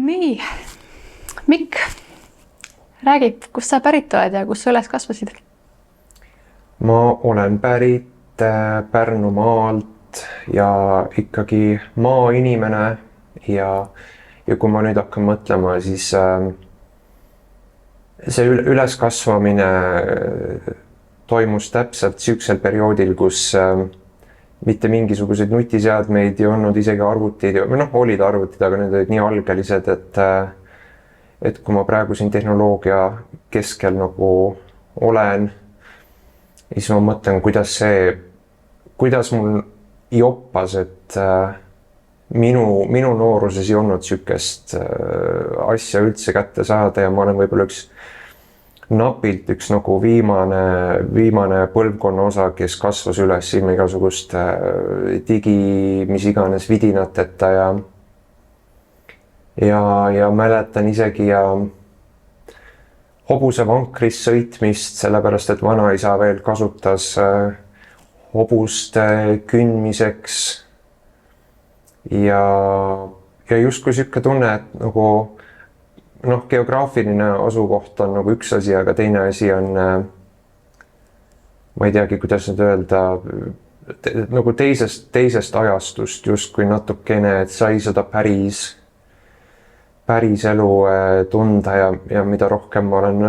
Nii, Mikk, räägi, kust sa pärit oled ja kus sa üles kasvasid? Ma olen pärit Pärnumaalt ja ikkagi maainimene ja kui ma nüüd hakkan mõtlema, siis see üleskasvamine toimus täpselt süksel perioodil, kus mitte mingisuguseid nutiseadmeid ei olnud, isegi arvutid, või olid arvutid, aga need olid nii algelised, et kui ma praegu siin tehnoloogia keskel nagu olen, siis ma mõtlen, kuidas mul joppas, et minu nooruses ei olnud sükest asja üldse kätte saada ja ma olen võib-olla napilt üks nagu viimane põlvkonna osa, kes kasvas üles ilma igasugust mis iganes vidinateta ja mäletan isegi hobusevankris sõitmist, sellepärast et vanaisa veel kasutas hobuste kündmiseks ja justkui sihuke tunne, et nagu geograafiline asukoht on nagu üks asi, aga teine asi on, ma ei teagi, kuidas nüüd öelda, nagu teisest ajastust justkui natukene, et sai seda päris elu tunda ja mida rohkem ma olen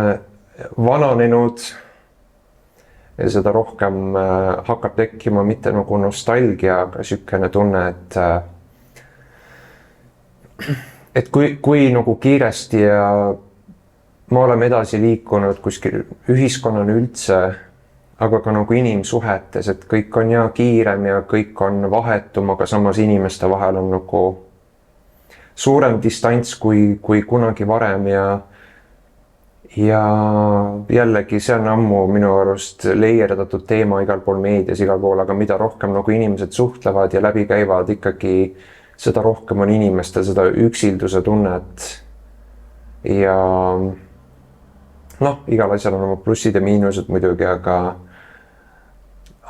vananenud ja seda rohkem hakkab tekkima mitte nagu nostalgia, aga sükene tunne, et kui nagu kiiresti ja me oleme edasi liikunud kuskil ühiskonnana üldse, aga ka nagu inimsuhetes, et kõik on kiirem ja kõik on vahetum, aga samas inimeste vahel on nagu suurem distants kui kunagi varem ja jällegi see on ammu minu arust leierdatud teema igal pool meedias, igal pool, aga mida rohkem nagu inimesed suhtlevad ja läbi käivad ikkagi seda rohkem on inimestel seda üksilduse tunnet ja igal asjal on oma plussid ja miinused muidugi, aga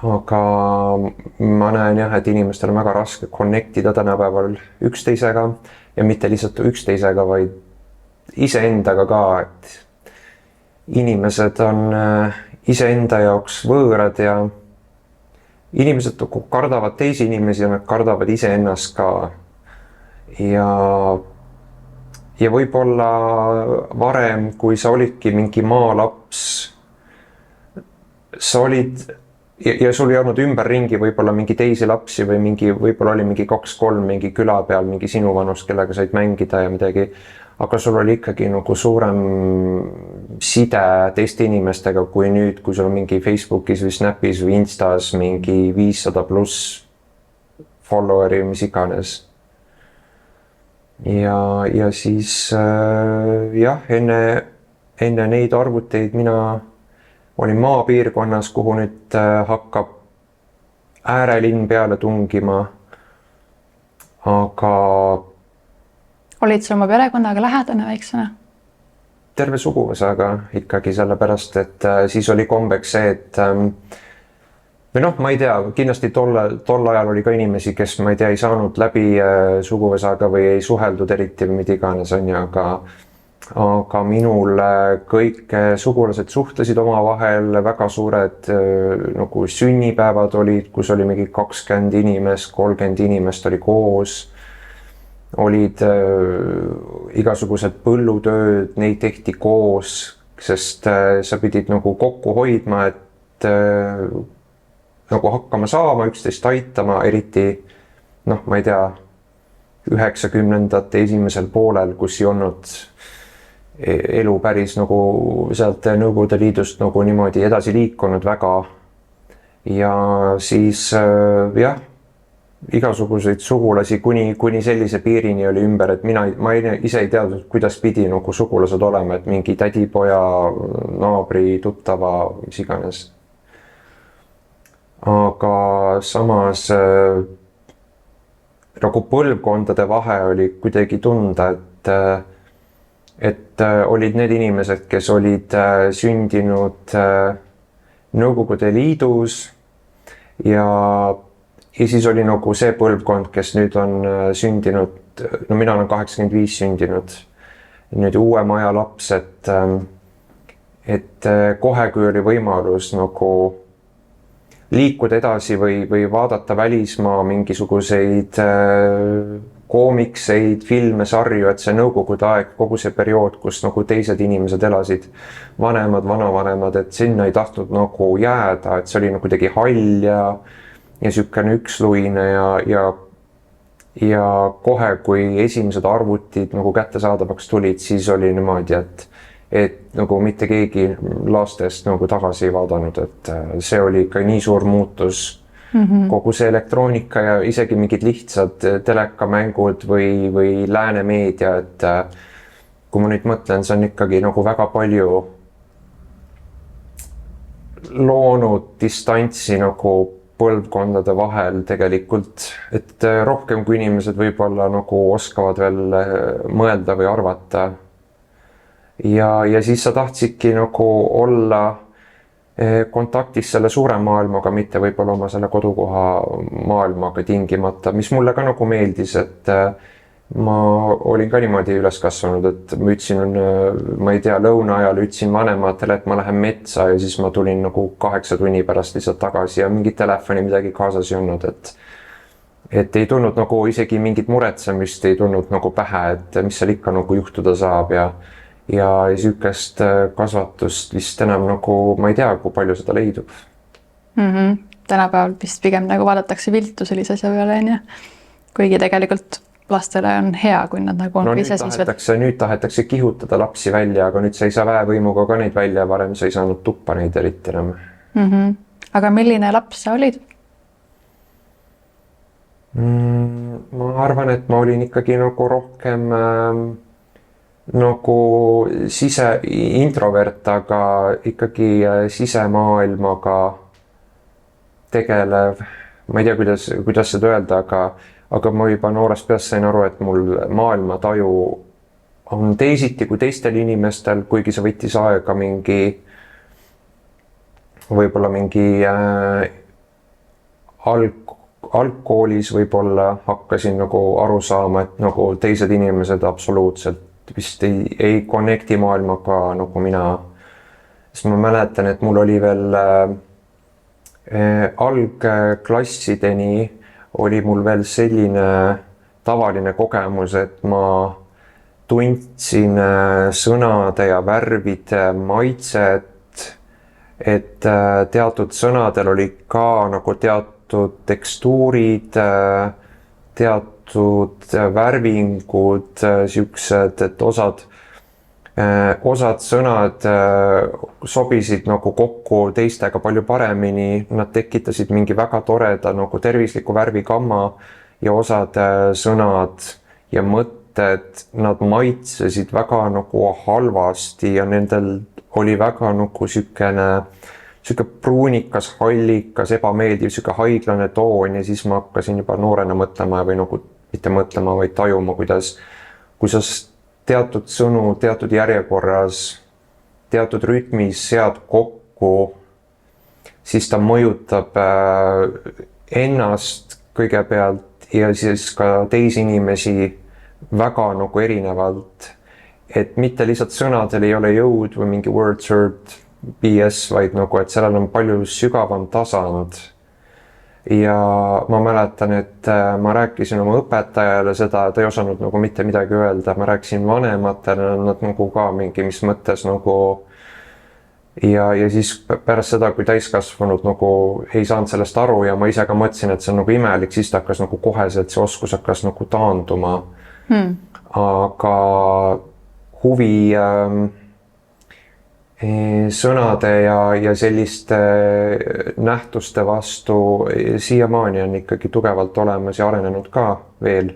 ma näen et inimestel on väga raske connect ida tänapäeval üksteisega ja mitte lihtsalt üksteisega, vaid iseendaga ka, et inimesed on iseenda jaoks võõrad ja inimesed kardavad teisi inimesi ja nad kardavad iseennast ka ja võib-olla varem, kui sa olidki mingi maalaps, sa olid ja sul ei olnud ümberringi võib-olla mingi teisi lapsi või võib-olla oli mingi 2-3 mingi küla peal mingi sinu vanust, kellega said mängida ja midagi, aga sul oli ikkagi nagu suurem side teiste inimestega kui nüüd, kui sul on mingi Facebookis või Snapis või Instas mingi 500+ followeri, mis iganes. Ja siis enne neid arvuteid mina olin maapiirkonnas, kuhu nüüd hakkab äärelinn peale tungima, aga olid sa oma perekonnaga lähedane väiksena? Terve suguvõsaga ikkagi sellepärast, et siis oli kombeks see, et või ma ei tea, kindlasti tol ajal oli ka inimesi, kes ma ei tea, ei saanud läbi suguvõsaga või ei suheldud eriti või mida iganes on ju, aga minul kõik sugulased suhtlesid omavahel, väga suured nagu sünnipäevad olid, kus oli mingi 20 inimest, 30 inimest oli koos. Olid igasugused põllutööd, neid tehti koos, sest sa pidid nagu kokku hoidma, et nagu hakkama saama, üksteist aitama, eriti ma ei tea, 90ndate esimesel poolel, kus ei olnud elu päris nagu sealt Nõukogude Liidust nagu niimoodi edasi liikunud väga ja siis igasuguseid sugulasi kuni sellise piirini oli ümber, et ma ise ei teadnud, kuidas pidi nagu sugulased olema, et mingi tädipoja, naabri, tuttava, mis iganes. Aga samas nagu põlvkondade vahe oli kuidagi tunda, et olid need inimesed, kes olid sündinud Nõukogude Liidus ja siis oli nagu see põlvkond, kes nüüd on sündinud no mina olen 85 sündinud, nüüd uuema aja laps, et kohe, kui oli võimalus nagu liikuda edasi või vaadata välismaa mingisuguseid koomikseid, filme, sarju, et see nõukogude aeg, kogu see periood, kus nagu teised inimesed elasid, vanemad, vanavanemad, et sinna ei tahtnud nagu jääda, et see oli nagu kuidagi hall ja niisugune üksluine ja kohe, kui esimesed arvutid nagu kättesaadavaks tulid, siis oli niimoodi, et nagu mitte keegi lastest nagu tagasi ei vaadanud, et see oli ikka nii suur muutus. Kogu see elektroonika ja isegi mingid lihtsad telekamängud või lääne meedia, et kui ma nüüd mõtlen, see on ikkagi nagu väga palju loonud distantsi nagu põlvkondade vahel tegelikult, et rohkem kui inimesed võib-olla nagu oskavad veel mõelda või arvata. Ja siis sa tahtsidki nagu olla kontaktis selle suure maailmaga, mitte võib-olla oma selle kodukoha maailmaga tingimata, mis mulle ka nagu meeldis, et ma olin ka niimoodi üles kasvanud, et ma ütlesin, ma ei tea, lõuna ajal ütlesin vanematele, et ma lähen metsa ja siis ma tulin nagu 8 tunni pärast lihtsalt tagasi ja mingit telefoni midagi kaasas ei olnud, et ei tulnud nagu isegi mingit muretsemist, ei tulnud nagu pähe, et mis seal ikka nagu juhtuda saab ja sükest kasvatust vist enam nagu, ma ei tea, kui palju seda leidub. Tänapäeval vist pigem nagu vaadatakse viltu sellise asja peale, on ju. Kuigi tegelikult lastele on hea, kui nad nagu on iseseisvad. Nüüd tahetakse kihutada lapsi välja, aga nüüd sa ei saa väevõimuga ka neid välja, varem sa ei saanud tuppa neid eriti enam. Aga milline laps sa olid? Ma arvan, et ma olin ikkagi nagu rohkem nagu introvert, aga ikkagi sisemaailmaga tegelev. Ma ei tea, kuidas seda öelda, aga ma juba noorest peast sain aru, et mul maailmataju on teisiti kui teistel inimestel, kuigi see võttis aega võib-olla mingi algkoolis võib-olla hakkasin nagu aru saama, et nagu teised inimesed absoluutselt vist ei connecti maailmaga nagu mina. Sest ma mäletan, et mul oli veel algklassideni oli mul veel selline tavaline kogemus, et ma tundsin sõnade ja värvide maitset, et teatud sõnadel oli ka nagu teatud tekstuurid, teatud värvingud, siuksed, et osad sõnad sobisid nagu kokku teistega palju paremini, nad tekitasid mingi väga toreda nagu tervisliku värvigamma ja osad sõnad ja mõtted, nad maitsesid väga nagu halvasti ja nendel oli väga nagu siuke pruunikas, hallikas, ebameeldiv, siuke haiglane toon ja siis ma hakkasin juba noorena mõtlema või nagu mitte mõtlema, vaid tajuma, kuidas teatud sõnu, teatud järjekorras, teatud rütmis sead kokku, siis ta mõjutab ennast kõigepealt ja siis ka teisi inimesi väga nagu erinevalt. Et mitte lihtsalt sõnadel ei ole jõud või mingi word BS, vaid nagu, et sellel on palju sügavam tasand. Ja ma mäletan, et ma rääkisin oma õpetajale seda, ta ei osanud nagu mitte midagi öelda, ma rääkisin vanematele, nad nagu ka mingi mis mõttes nagu ja siis pärast seda, kui täiskasvanud nagu ei saanud sellest aru ja ma ise ka mõtlesin, et see on nagu imelik, siis ta hakkas nagu koheselt, see oskus hakkas nagu taanduma. Aga huvi sõnade ja selliste nähtuste vastu siiamaani on ikkagi tugevalt olemas ja arenenud ka veel.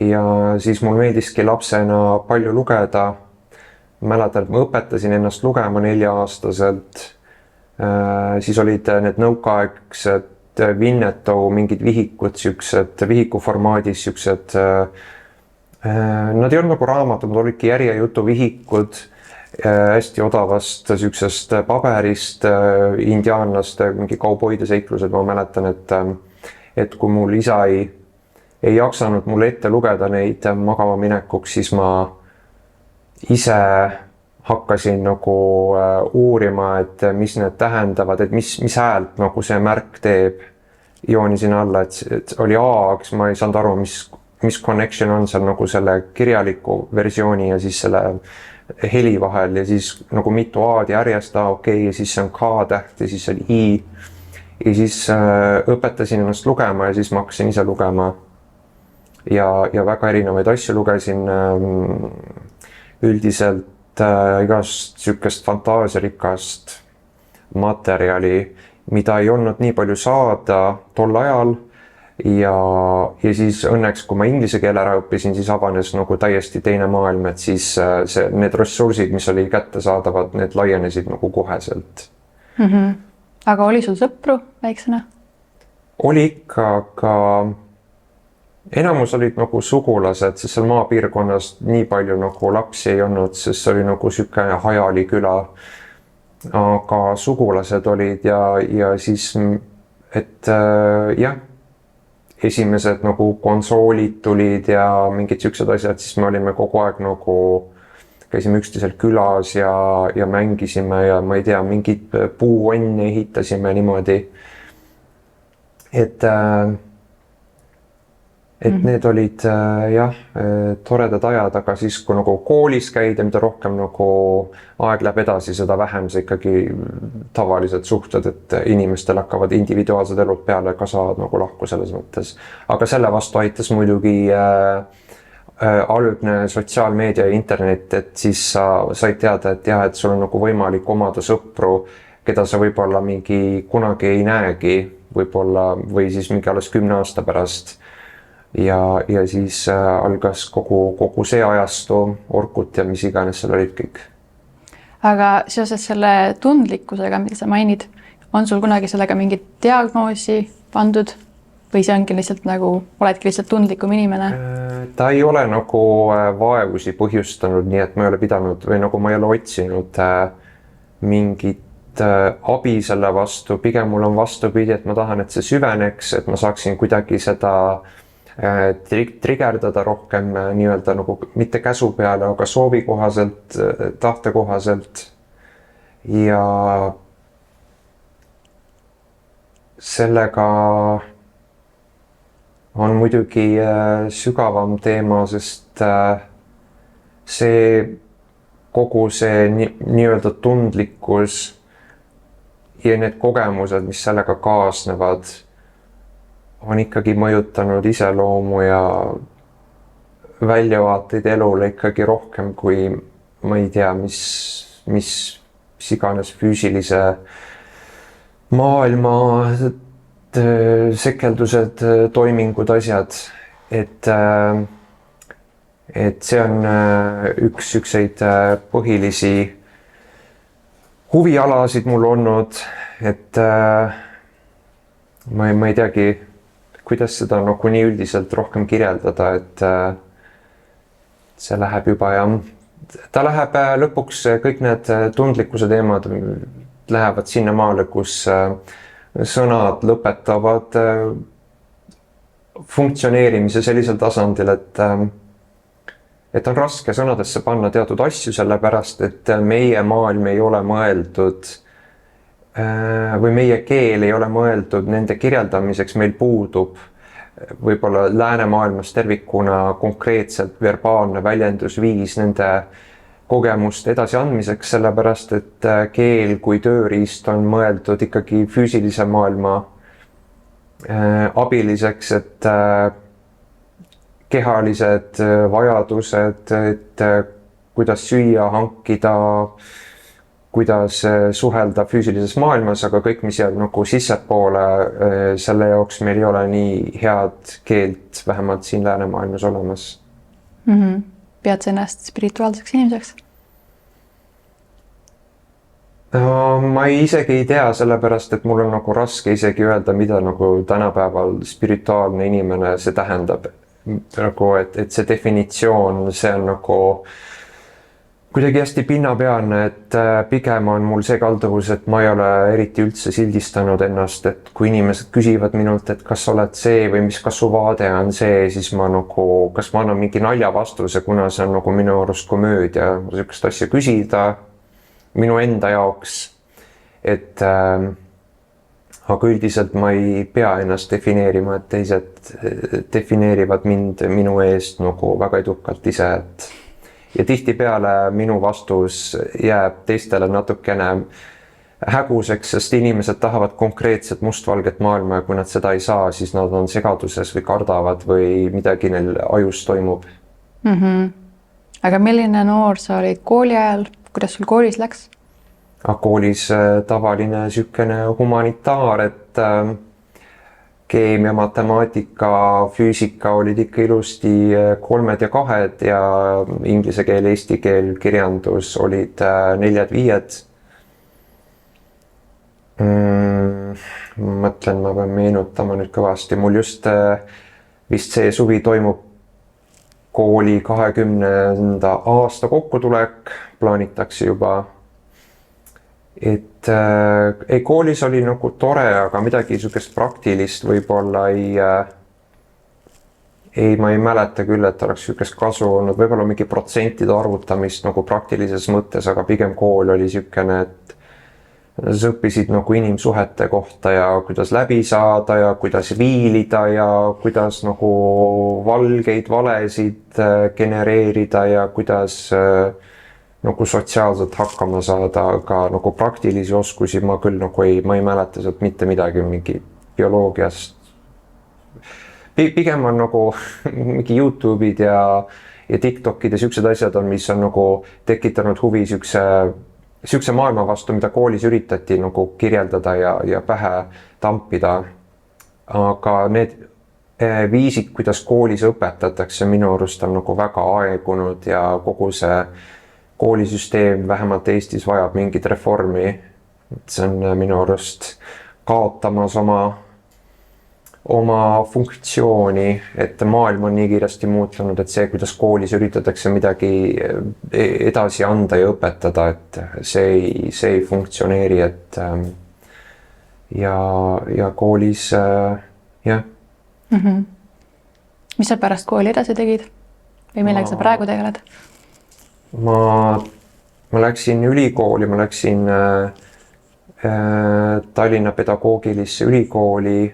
Ja siis mul meeldiski lapsena palju lugeda. Mäletan, et ma õpetasin ennast lugema 4-aastaselt. Siis olid need nõukaaegsed Winnetou mingid vihikud, siuksed vihikuformaadis, siuksed. Nad ei olnud nagu raamatud, nad olidki järjejutu vihikud. Hästi odavast siuksest paberist, indiaanlaste mingi kauboide seiklused. Ma mäletan, et kui mul isa ei ei jaksanud mulle ette lugeda neid magama minekuks, siis ma ise hakkasin nagu uurima, et mis need tähendavad, et mis häält nagu see märk teeb. Joonisin alla, et oli A, eks ma ei saanud aru, mis connection on seal nagu selle kirjaliku versiooni ja siis selle heli vahel ja siis nagu mitu A-d järjest, okei, ja siis see on K-täht ja siis oli I. Ja siis õpetasin ennast lugema ja siis ma hakkasin ise lugema. Ja väga erinevaid asju lugesin üldiselt igast sükest fantaasiarikast materjali, mida ei olnud nii palju saada tol ajal ja siis õnneks, kui ma inglise keele ära õppisin, siis avanes nagu täiesti teine maailm, et siis need ressursid, mis oli kättesaadavad, need laienesid nagu koheselt. Aga oli sul sõpru väiksena? Oli ikka, aga enamus olid nagu sugulased, sest seal maapiirkonnas nii palju nagu lapsi ei olnud, sest see oli nagu sükene hajali küla. Aga sugulased olid ja siis, et jah, esimesed nagu konsoolid tulid ja mingid siuksed asjad, siis me olime kogu aeg nagu, käisime üksteisel külas ja mängisime ja ma ei tea, mingid puuonne ehitasime niimoodi. Et need olid jah, toredad ajad, aga siis kui nagu koolis käid ja mida rohkem nagu aeg läheb edasi, seda vähem see ikkagi tavalised suhted, et inimestel hakkavad individuaalsed elud peale ka saavad nagu lahku selles mõttes. Aga selle vastu aitas muidugi algne sotsiaalmeedia ja internet, et siis sa said teada, et jah, et sul on nagu võimalik omada sõpru, keda sa võib-olla mingi kunagi ei näegi, võib-olla või siis mingi alles 10 aasta pärast. Ja siis algas kogu see ajastu, Orkut ja mis iganes seal olid kõik. Aga seoses selle tundlikkusega, mida sa mainid, on sul kunagi sellega mingit diagnoosi pandud või see ongi lihtsalt nagu, oledki lihtsalt tundlikum inimene? Ta ei ole nagu vaevusi põhjustanud, nii et ma ei ole pidanud või nagu ma ei ole otsinud mingit abi selle vastu, pigem mul on vastupidi, et ma tahan, et see süveneks, et ma saaksin kuidagi seda trigerdada rohkem nii-öelda nagu mitte käsu peale, aga soovi kohaselt, tahte kohaselt. Ja sellega on muidugi sügavam teema, sest see kogu see nii-öelda tundlikkus ja need kogemused, mis sellega kaasnevad, on ikkagi mõjutanud iseloomu ja väljavaateid elule ikkagi rohkem kui ma ei tea, mis iganes füüsilise maailma sekeldused, toimingud, asjad. Et see on üks sükseid põhilisi huvialasid mul olnud, et ma ei teagi, kuidas seda nagu nii üldiselt rohkem kirjeldada, et see läheb juba ja ta läheb lõpuks, kõik need tundlikkuse teemad lähevad sinna maale, kus sõnad lõpetavad funktsioneerimise sellisel tasandil, et on raske sõnadesse panna teatud asju, sellepärast et meie maailm ei ole mõeldud või meie keel ei ole mõeldud nende kirjeldamiseks, meil puudub võib-olla läänemaailmas tervikuna konkreetselt verbaalne väljendusviis nende kogemuste edasiandmiseks, sellepärast et keel kui tööriist on mõeldud ikkagi füüsilise maailma abiliseks, et kehalised vajadused, et kuidas süüa, hankida, kuidas suhelda füüsilises maailmas, aga kõik, mis jääb nagu sissepoole, selle jaoks meil ei ole nii head keelt, vähemalt siin läänemaailmas olemas. Pead sa ennast spirituaalseks inimeseks? Ma isegi ei tea, sellepärast, et mul on nagu raske isegi öelda, mida nagu tänapäeval spirituaalne inimene see tähendab. Nagu, et see definitsioon, see on nagu kuidagi hästi pinnapealne, et pigem on mul see kalduvus, et ma ei ole eriti üldse sildistanud ennast, et kui inimesed küsivad minult, et kas sa oled see või kas su vaade on see, siis ma nagu, kas ma annan mingi naljavastuse, kuna see on nagu minu arust komöödia, niisugust asja küsida minu enda jaoks, et aga üldiselt ma ei pea ennast defineerima, et teised defineerivad mind minu eest nagu väga edukalt ise, et ja tihtipeale minu vastus jääb teistele natukene häguseks, sest inimesed tahavad konkreetset mustvalget maailma ja kui nad seda ei saa, siis nad on segaduses või kardavad või midagi neil ajus toimub. Aga milline noor sa olid kooli ajal, kuidas sul koolis läks? Koolis tavaline sükene humanitaar, et keemia, matemaatika, füüsika olid ikka ilusti 3 ja 2 ja inglise keel, eesti keel, kirjandus olid 4 ja 5. Mõtlen, ma pean meenutama nüüd kõvasti. Mul just vist see suvi toimub kooli 20. aasta kokkutulek, plaanitakse juba. Et ei, koolis oli nagu tore, aga midagi niisugust praktilist võib-olla ma ei mäleta küll, et oleks niisugust kasu olnud, võib-olla mingi protsentide arvutamist nagu praktilises mõttes, aga pigem kool oli niisugune, et sa õppisid nagu inimsuhete kohta ja kuidas läbi saada ja kuidas viilida ja kuidas nagu valgeid valesid genereerida ja kuidas nagu sotsiaalselt hakkama saada, aga nagu praktilisi oskusi ma küll nagu ma ei mäleta sealt mitte midagi mingi bioloogiast. Pigem on nagu mingi YouTube'id ja TikTok'id ja siuksed asjad on, mis on nagu tekitanud huvi siukse maailma vastu, mida koolis üritati nagu kirjeldada ja pähe tampida. Aga need viisid, kuidas koolis õpetatakse, minu arust on nagu väga aegunud ja kogu see koolisüsteem vähemalt Eestis vajab mingit reformi. See on minu arust kaotamas oma funktsiooni, et maailm on nii kiiresti muutunud, et see, kuidas koolis üritatakse midagi edasi anda ja õpetada, et see ei funktsioneeri, et ja koolis jah. Mis sa pärast kooli edasi tegid? Või millega sa praegu tegeled? Ma läksin ülikooli, ma läksin Tallinna pedagoogilisse ülikooli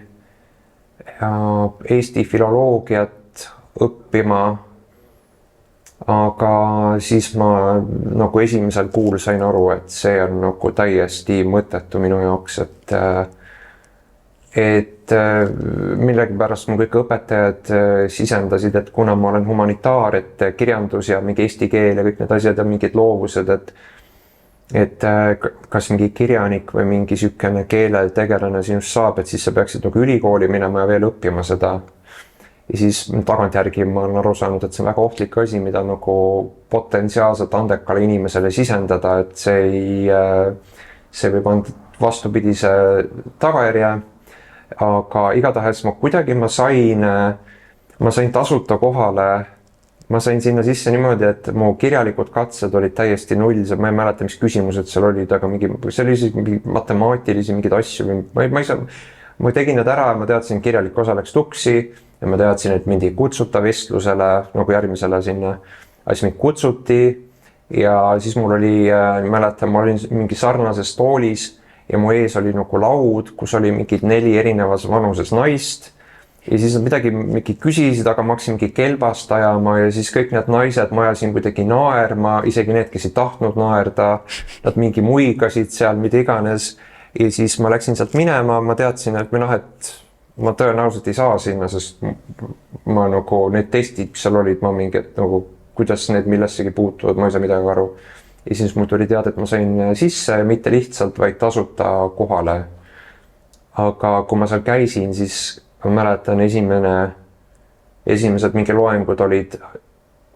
ja Eesti filoloogiat õppima. Aga siis ma nagu esimesel kuul sain aru, et see on nagu täiesti mõttetu minu jaoks, et millegipärast mu kõik õpetajad sisendasid, et kuna ma olen humanitaar, et kirjandus ja mingi eesti keel ja kõik need asjad ja mingid loovused, et kas mingi kirjanik või mingi sükene keeletegelane sinust saab, et siis sa peaksid nagu ülikooli minema ja veel õppima seda. Ja siis tagantjärgi ma olen aru saanud, et see on väga ohtlik asi, mida nagu potentsiaalselt andekale inimesele sisendada, et see võib anda vastupidise tagajärje. Aga igatahes ma sain tasuta kohale, ma sain sinna sisse niimoodi, et mu kirjalikud katsed olid täiesti null, ma ei mäleta, mis küsimused seal olid, aga see oli siis mingi matemaatilisi mingeid asju, ma tegin need ära ja ma teadsin, kirjalik osa läks tuksi ja ma teadsin, et mind ei kutsuta vestlusele nagu järgmisele sinna, siis mind kutsuti ja siis mul oli, mäletan, ma olin mingi sarnases toolis ja mu ees oli nagu laud, kus oli mingid 4 erinevas vanuses naist ja siis nad midagi küsisid, aga ma hakkasin mingi kelbast ajama ja siis kõik need naised ma ajasin kuidagi naerma, isegi need, kes ei tahtnud naerda, nad mingi muigasid seal, mida iganes ja siis ma läksin sealt minema, ma teadsin, et ma tõenäoliselt ei saa sinna, sest ma nagu need testid, mis seal olid, ma mingi, et nagu kuidas need millessegi puutuvad, ma ei saa midagi aru. Ja siis mul tuli teada, et ma sain sisse mitte lihtsalt, vaid tasuta kohale. Aga kui ma seal käisin, siis ma mäletan esimesed mingi loengud olid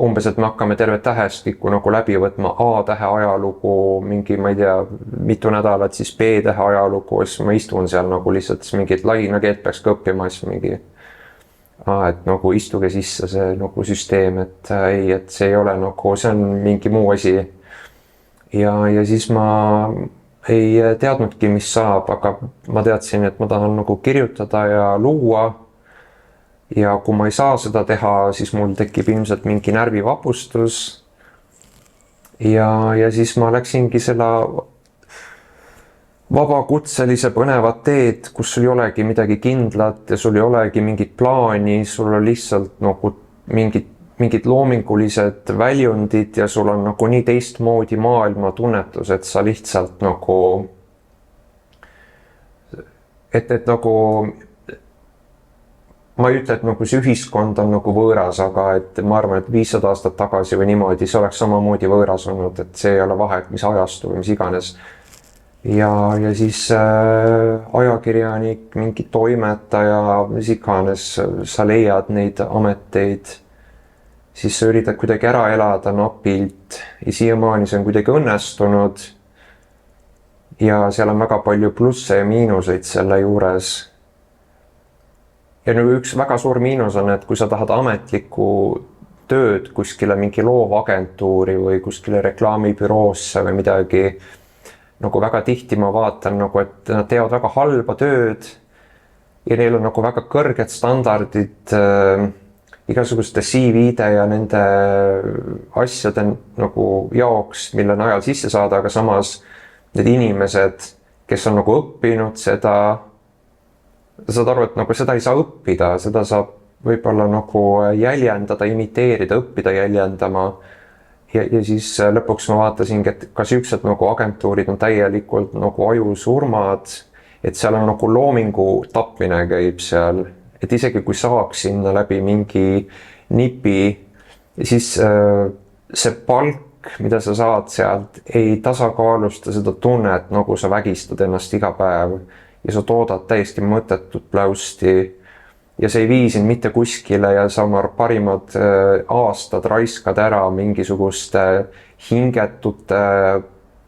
umbes, et me hakkame terve tähestikku nagu läbi võtma A-tähe ajalugu, mingi, ma ei tea, mitu nädalat, siis B-tähe ajalugu, siis ma istun seal nagu lihtsalt mingit lainakeelt peaks ka õppima, siis mingi, et nagu istuge sisse see nagu süsteem, et ei, et see ei ole nagu, see on mingi muu asi. ja siis ma ei teadnudki, mis saab, aga ma teadsin, et ma tahan nagu kirjutada ja luua. Ja kui ma ei saa seda teha, siis mul tekib ilmselt mingi närvivapustus. Ja siis ma läksingi selle vabakutselise põnevat teed, kus sul ei olegi midagi kindlat ja sul ei olegi mingit plaani, sul on lihtsalt nagu mingid loomingulised väljundid ja sul on nagu nii teistmoodi maailma tunnetus, et sa lihtsalt nagu, et nagu, ma ei ütle, et nagu see ühiskond on nagu võõras, aga et ma arvan, et 500 aastat tagasi või niimoodi, see oleks samamoodi võõras olnud, et see ei ole vahet, mis ajastu või mis iganes. Ja siis ajakirjanik, mingi toimetaja, mis iganes, sa leiad neid ameteid, siis sa üritad kuidagi ära elada napilt ja siiamaani see on kuidagi õnnestunud. Ja seal on väga palju plusse ja miinuseid selle juures. Ja nagu üks väga suur miinus on, et kui sa tahad ametlikku tööd kuskile mingi loovagentuuri või kuskile reklaamibüroosse või midagi, nagu väga tihti ma vaatan, nagu, et nad teevad väga halba tööd ja neil on nagu väga kõrged standardid igasuguste CV-de ja nende asjade nagu jaoks, mille najal sisse saada, aga samas need inimesed, kes on nagu õppinud seda, saad aru, et nagu seda ei saa õppida, seda saab võib-olla nagu jäljendada, imiteerida, õppida jäljendama. Ja siis lõpuks ma vaatasingi, et ka siuksed nagu agentuurid on täielikult nagu ajusurmad, et seal on nagu loomingu tapmine käib seal, et isegi kui saaks sinna läbi mingi nipi, siis see palk, mida sa saad sealt, ei tasakaalusta seda tunnet, nagu sa vägistad ennast iga päev ja sa toodad täiesti mõttetut pläusti. Ja see ei vii sind mitte kuskile ja sa oma parimad aastad raiskad ära mingisuguste hingetute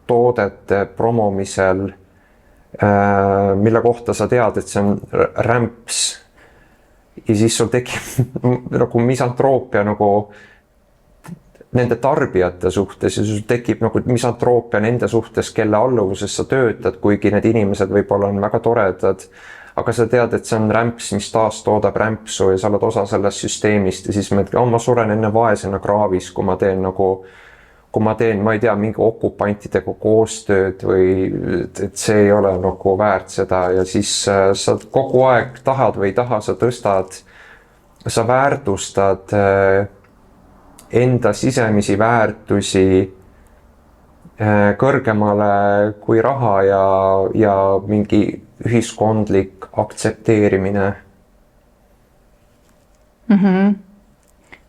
toodete promomisel, mille kohta sa tead, et see on rämps. Ja siis sul tekib nagu misantroopia nagu nende tarbijate suhtes ja sul tekib nagu misantroopia nende suhtes, kelle alluvuses sa töötad, kuigi need inimesed võib-olla on väga toredad. Aga sa tead, et see on rämps, mis taas toodab rämpsu ja sa oled osa sellest süsteemist ja siis ma suren enne vaesena kraavis, kui ma teen, ma ei tea, mingi okupantidega koostööd või et see ei ole nagu väärt seda ja siis sa kogu aeg tahad või ei taha, sa väärtustad enda sisemisi väärtusi kõrgemale kui raha ja mingi ühiskondlik aktsepteerimine.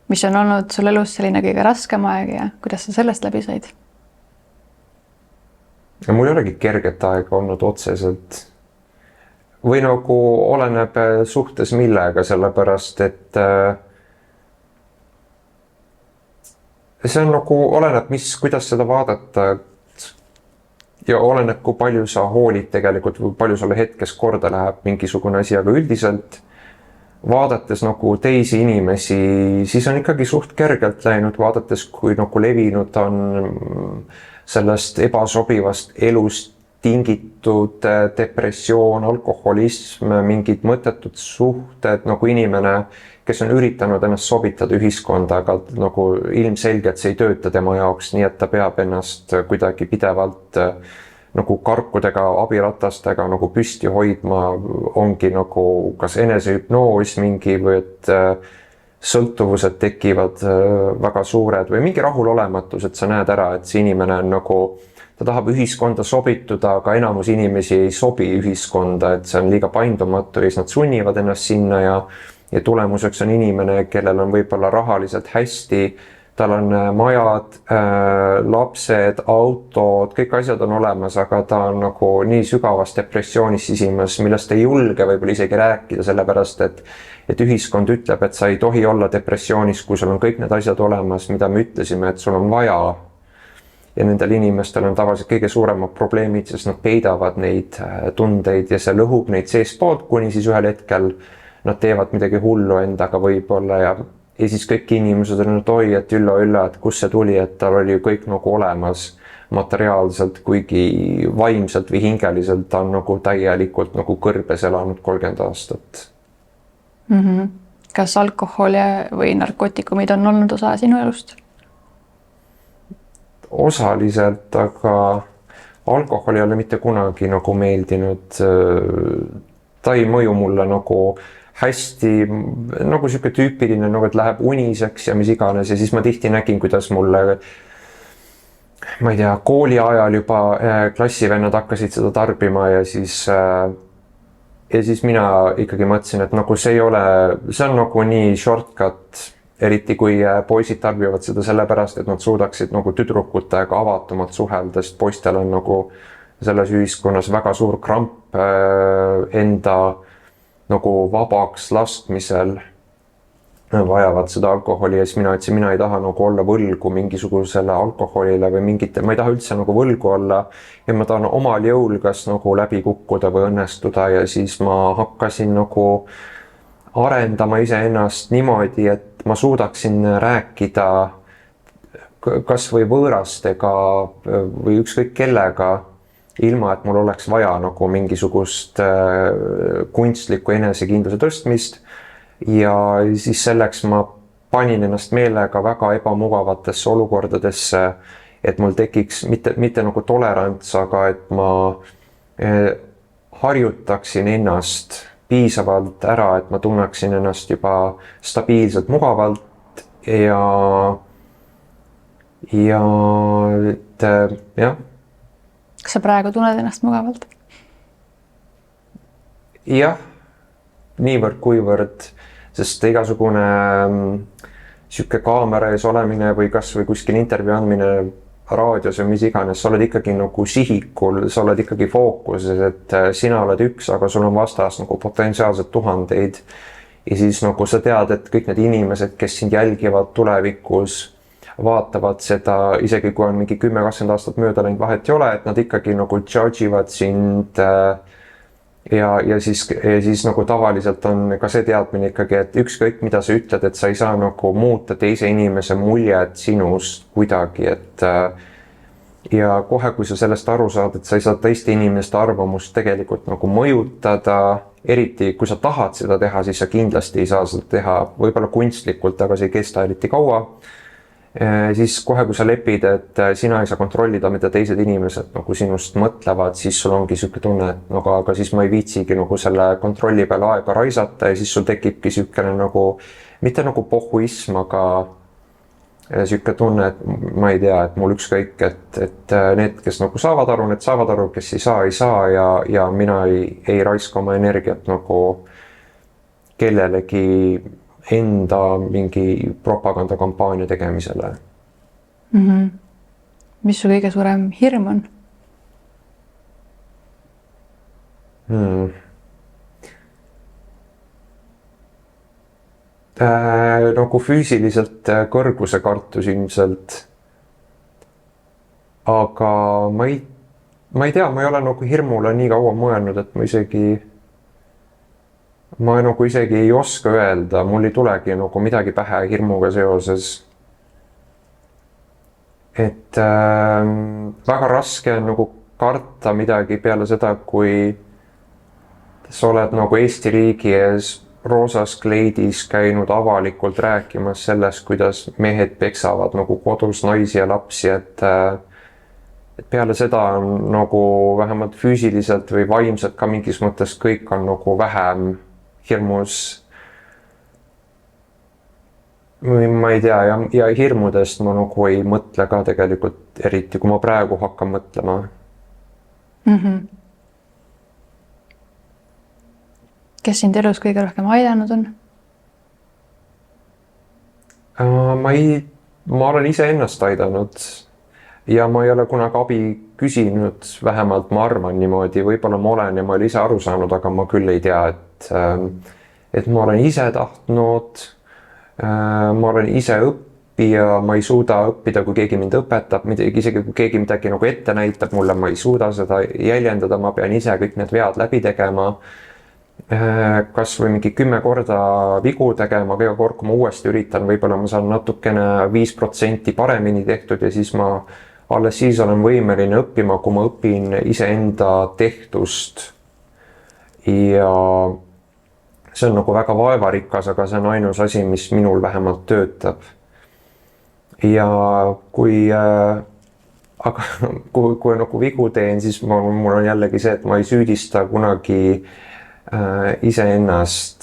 Mis on olnud sul elus selline kõige raskem aeg ja kuidas sa sellest läbi said? Mul ei olegi kerget aega olnud otseselt. Või nagu oleneb suhtes millega, sellepärast, et see on nagu oleneb, kuidas seda vaadata. Ja oleneb, kui palju sa hoolid tegelikult või palju sulle hetkes korda läheb mingisugune asi, aga üldiselt vaadates nagu teisi inimesi, siis on ikkagi suht kergelt läinud, vaadates kui nagu levinud on sellest ebasobivast elust tingitud depressioon, alkoholism, mingid mõttetud suhted, nagu inimene, kes on üritanud ennast sobitada ühiskonda, aga nagu ilmselgelt see ei tööta tema jaoks, nii et ta peab ennast kuidagi pidevalt nagu karkudega, abiratastega nagu püsti hoidma, ongi nagu kas enesehüpnoos mingi või et sõltuvused tekivad väga suured või mingi rahulolematus, et sa näed ära, et see inimene on nagu, ta tahab ühiskonda sobituda, aga enamus inimesi ei sobi ühiskonda, et see on liiga paindumatu ja siis nad sunnivad ennast sinna ja tulemuseks on inimene, kellel on võib-olla rahaliselt hästi, tal on majad, lapsed, autod, kõik asjad on olemas, aga ta on nagu nii sügavas depressioonis sisimas, millest ei julge võib-olla isegi rääkida, sellepärast et ühiskond ütleb, et sa ei tohi olla depressioonis, kui sul on kõik need asjad olemas, mida me ütlesime, et sul on vaja. Ja nendel inimestel on tavaliselt kõige suuremad probleemid, sest nad peidavad neid tundeid ja see lõhub neid seestpoolt, kuni siis ühel hetkel nad teevad midagi hullu endaga võib-olla ja siis kõik inimesed on, et oi, et Üllo, et kust see tuli, et tal oli ju kõik nagu olemas materiaalselt, kuigi vaimselt või hingeliselt ta on nagu täielikult nagu kõrbes elanud 30 aastat. Kas alkohol või narkootikumid on olnud osa sinu elust? Osaliselt, aga alkohol ei ole mitte kunagi nagu meeldinud. Ta ei mõju mulle nagu hästi, nagu siuke tüüpiline, nagu et läheb uniseks ja mis iganes ja siis ma tihti nägin, kuidas mulle, ma ei tea, kooli ajal juba klassivennad hakkasid seda tarbima ja siis mina ikkagi mõtlesin, et nagu see on nagu nii shortcut, eriti kui poisid tarbivad seda sellepärast, et nad suudaksid nagu tüdrukutega avatumalt suhelda, sest poistel on nagu selles ühiskonnas väga suur kramp enda nagu vabaks laskmisel, vajavad seda alkoholi ja siis mina ütlesin, mina ei taha nagu olla võlgu mingisugusele alkoholile või ma ei taha üldse nagu võlgu olla ja ma tahan omal jõul kas nagu läbi kukkuda või õnnestuda ja siis ma hakkasin nagu arendama iseennast niimoodi, et ma suudaksin rääkida kas või võõrastega või ükskõik kellega, ilma et mul oleks vaja nagu mingisugust kunstlikku enesekindluse tõstmist. Ja siis selleks ma panin ennast meelega väga ebamugavatesse olukordadesse, et mul tekiks mitte nagu tolerants, aga et ma harjutaksin ennast piisavalt ära, et ma tunneksin ennast juba stabiilselt mugavalt ja et jah. Kas sa praegu tunned ennast mugavalt? Jah, niivõrd kuivõrd, sest igasugune siuke kaamera ees olemine või kas või kuskil intervjuu andmine raadios või mis iganes, sa oled ikkagi nagu sihikul, sa oled ikkagi fookuses, et sina oled üks, aga sul on vastas nagu potentsiaalselt tuhandeid. Ja siis nagu sa tead, et kõik need inimesed, kes sind jälgivad tulevikus, vaatavad seda, isegi kui on mingi 10-20 aastat mööda läinud, vahet ei ole, et nad ikkagi nagu judge ivad sind ja siis nagu tavaliselt on ka see teadmine ikkagi, et ükskõik mida sa ütled, et sa ei saa nagu muuta teise inimese muljet sinust kuidagi, et ja kohe, kui sa sellest aru saad, et sa ei saa teiste inimeste arvamust tegelikult nagu mõjutada, eriti kui sa tahad seda teha, siis sa kindlasti ei saa seda teha võib-olla kunstlikult, aga see ei kesta eriti kaua. Siis kohe, kui sa lepid, et sina ei saa kontrollida, mida teised inimesed nagu sinust mõtlevad, siis sul ongi siuke tunne, et aga siis ma ei viitsigi nagu selle kontrolli peale aega raisata ja siis sul tekibki siukene nagu, mitte nagu pohhuism, aga siuke tunne, et ma ei tea, et mul ükskõik, et need, kes nagu saavad aru, need saavad aru, kes ei saa ja mina ei raiska oma energiat nagu kellelegi enda mingi propagandakampaania tegemisele. Mis su kõige suurem hirm on? Nagu füüsiliselt kõrguse kartus ilmselt. Aga ma ei tea, ma ei ole nagu hirmule nii kaua mõelnud, et ma nagu isegi ei oska öelda, mul ei tulegi nagu midagi pähe hirmuga seoses. Et väga raske on nagu karta midagi peale seda, kui sa oled nagu Eesti riigi ees roosas kleidis käinud avalikult rääkimas sellest, kuidas mehed peksavad nagu kodus naisi ja lapsi, et peale seda on nagu vähemalt füüsiliselt või vaimselt ka mingis mõttes kõik on nagu vähem hirmus. Ma ei tea ja hirmudest ma nagu ei mõtle ka tegelikult, eriti kui ma praegu hakkan mõtlema. Kes sind elus kõige rohkem aidanud on? Ma olen ise ennast aidanud ja ma ei ole kunagi abi küsinud, vähemalt ma arvan niimoodi, võib-olla ma olen ja ma olen ise aru saanud, aga ma küll ei tea, et ma olen ise tahtnud, ma olen ise õppija, ma ei suuda õppida, kui keegi mind õpetab, isegi kui keegi midagi nagu ette näitab mulle, ma ei suuda seda jäljendada, ma pean ise kõik need vead läbi tegema. kas või mingi 10 korda vigu tegema, aga iga kord, kui ma uuesti üritan, võib-olla ma saan natukene 5% paremini tehtud ja siis ma alles siis olen võimeline õppima, kui ma õpin iseenda tehtust. Ja see on nagu väga vaevarikas, aga see on ainus asi, mis minul vähemalt töötab. Ja kui nagu vigu teen, siis mul on jällegi see, et ma ei süüdista kunagi iseennast,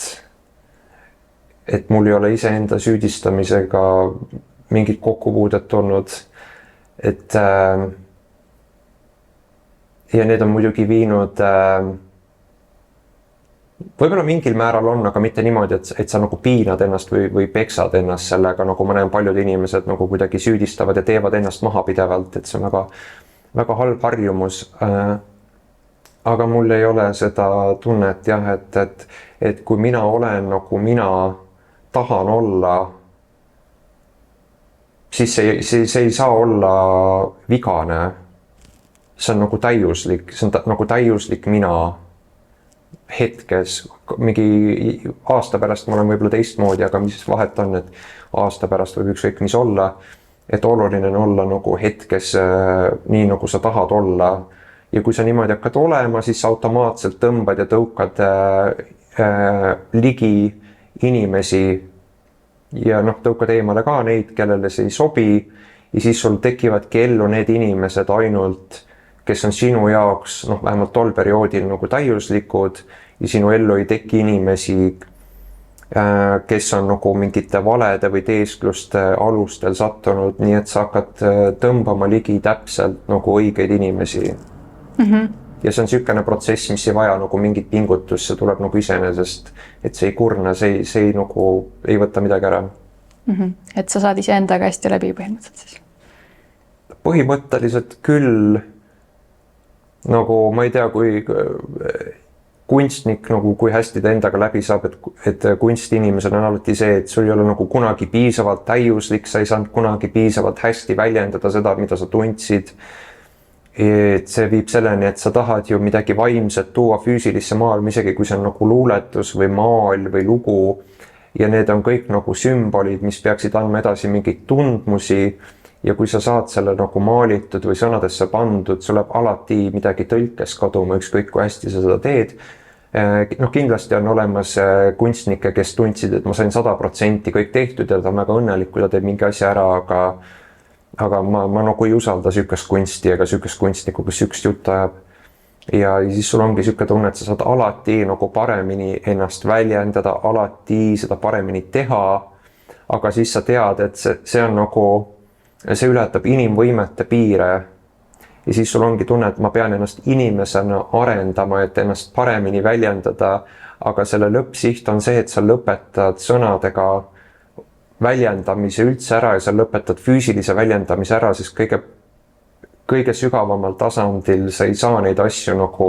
et mul ei ole iseenda süüdistamisega mingit kokkupuudet olnud, et ja need on muidugi viinud võib-olla mingil määral on, aga mitte niimoodi, et sa nagu piinad ennast või peksad ennast sellega, nagu ma näen paljud inimesed nagu kuidagi süüdistavad ja teevad ennast maha pidevalt, et see on väga, väga halb harjumus. Aga mul ei ole seda tunnet jah, et kui mina olen nagu mina tahan olla, siis see ei saa olla vigane. See on nagu täiuslik, see on nagu täiuslik mina hetkes. Mingi aasta pärast ma olen võib-olla teistmoodi, aga mis vahet on, et aasta pärast võib ükskõik mis olla, et oluline on olla nagu hetkes nii, nagu sa tahad olla. Ja kui sa niimoodi hakkad olema, siis sa automaatselt tõmbad ja tõukad ligi inimesi ja tõukad eemale ka neid, kellele see ei sobi ja siis sul tekivadki ellu need inimesed ainult, kes on sinu jaoks, vähemalt tol perioodil nagu täiuslikud ja sinu ellu ei teki inimesi, kes on nagu mingite valede või teeskluste alustel sattunud, nii et sa hakkad tõmbama ligi täpselt nagu õigeid inimesi. Ja see on sükene protsess, mis ei vaja nagu mingit pingutust, see tuleb nagu iseenesest, et see ei kurna, see ei nagu ei võta midagi ära. Et sa saad iseendaga hästi läbi põhimõtteliselt siis? Põhimõtteliselt küll, nagu ma ei tea, kui kunstnik, nagu kui hästi ta endaga läbi saab, et kunstinimesel on alati see, et sul ei ole nagu kunagi piisavalt täiuslik, sa ei saanud kunagi piisavalt hästi väljendada seda, mida sa tundsid. Et see viib selleni, et sa tahad ju midagi vaimset tuua füüsilisse maailma, isegi kui see on nagu luuletus või maal või lugu. Ja need on kõik nagu sümbolid, mis peaksid andma edasi mingeid tundmusi. Ja kui sa saad selle nagu maalitud või sõnadesse pandud, sul läheb alati midagi tõlkes kaduma, ükskõik kui hästi sa seda teed. Kindlasti on olemas kunstnikke, kes tundsid, et ma sain 100% kõik tehtud ja ta on väga õnnelik, kui ta teeb mingi asja ära, aga ma nagu ei usalda sükest kunsti ega sükest kunstnikku, kes sükest juttu ajab. Ja siis sul ongi süke tunne, et sa saad alati nagu paremini ennast väljendada, alati seda paremini teha, aga siis sa tead, et see on nagu, see ületab inimvõimete piire. Ja siis sul ongi tunne, et ma pean ennast inimesena arendama, et ennast paremini väljendada, aga selle lõppsiht on see, et sa lõpetad sõnadega väljendamise üldse ära ja sa lõpetad füüsilise väljendamise ära, sest kõige sügavamal tasandil sa ei saa neid asju nagu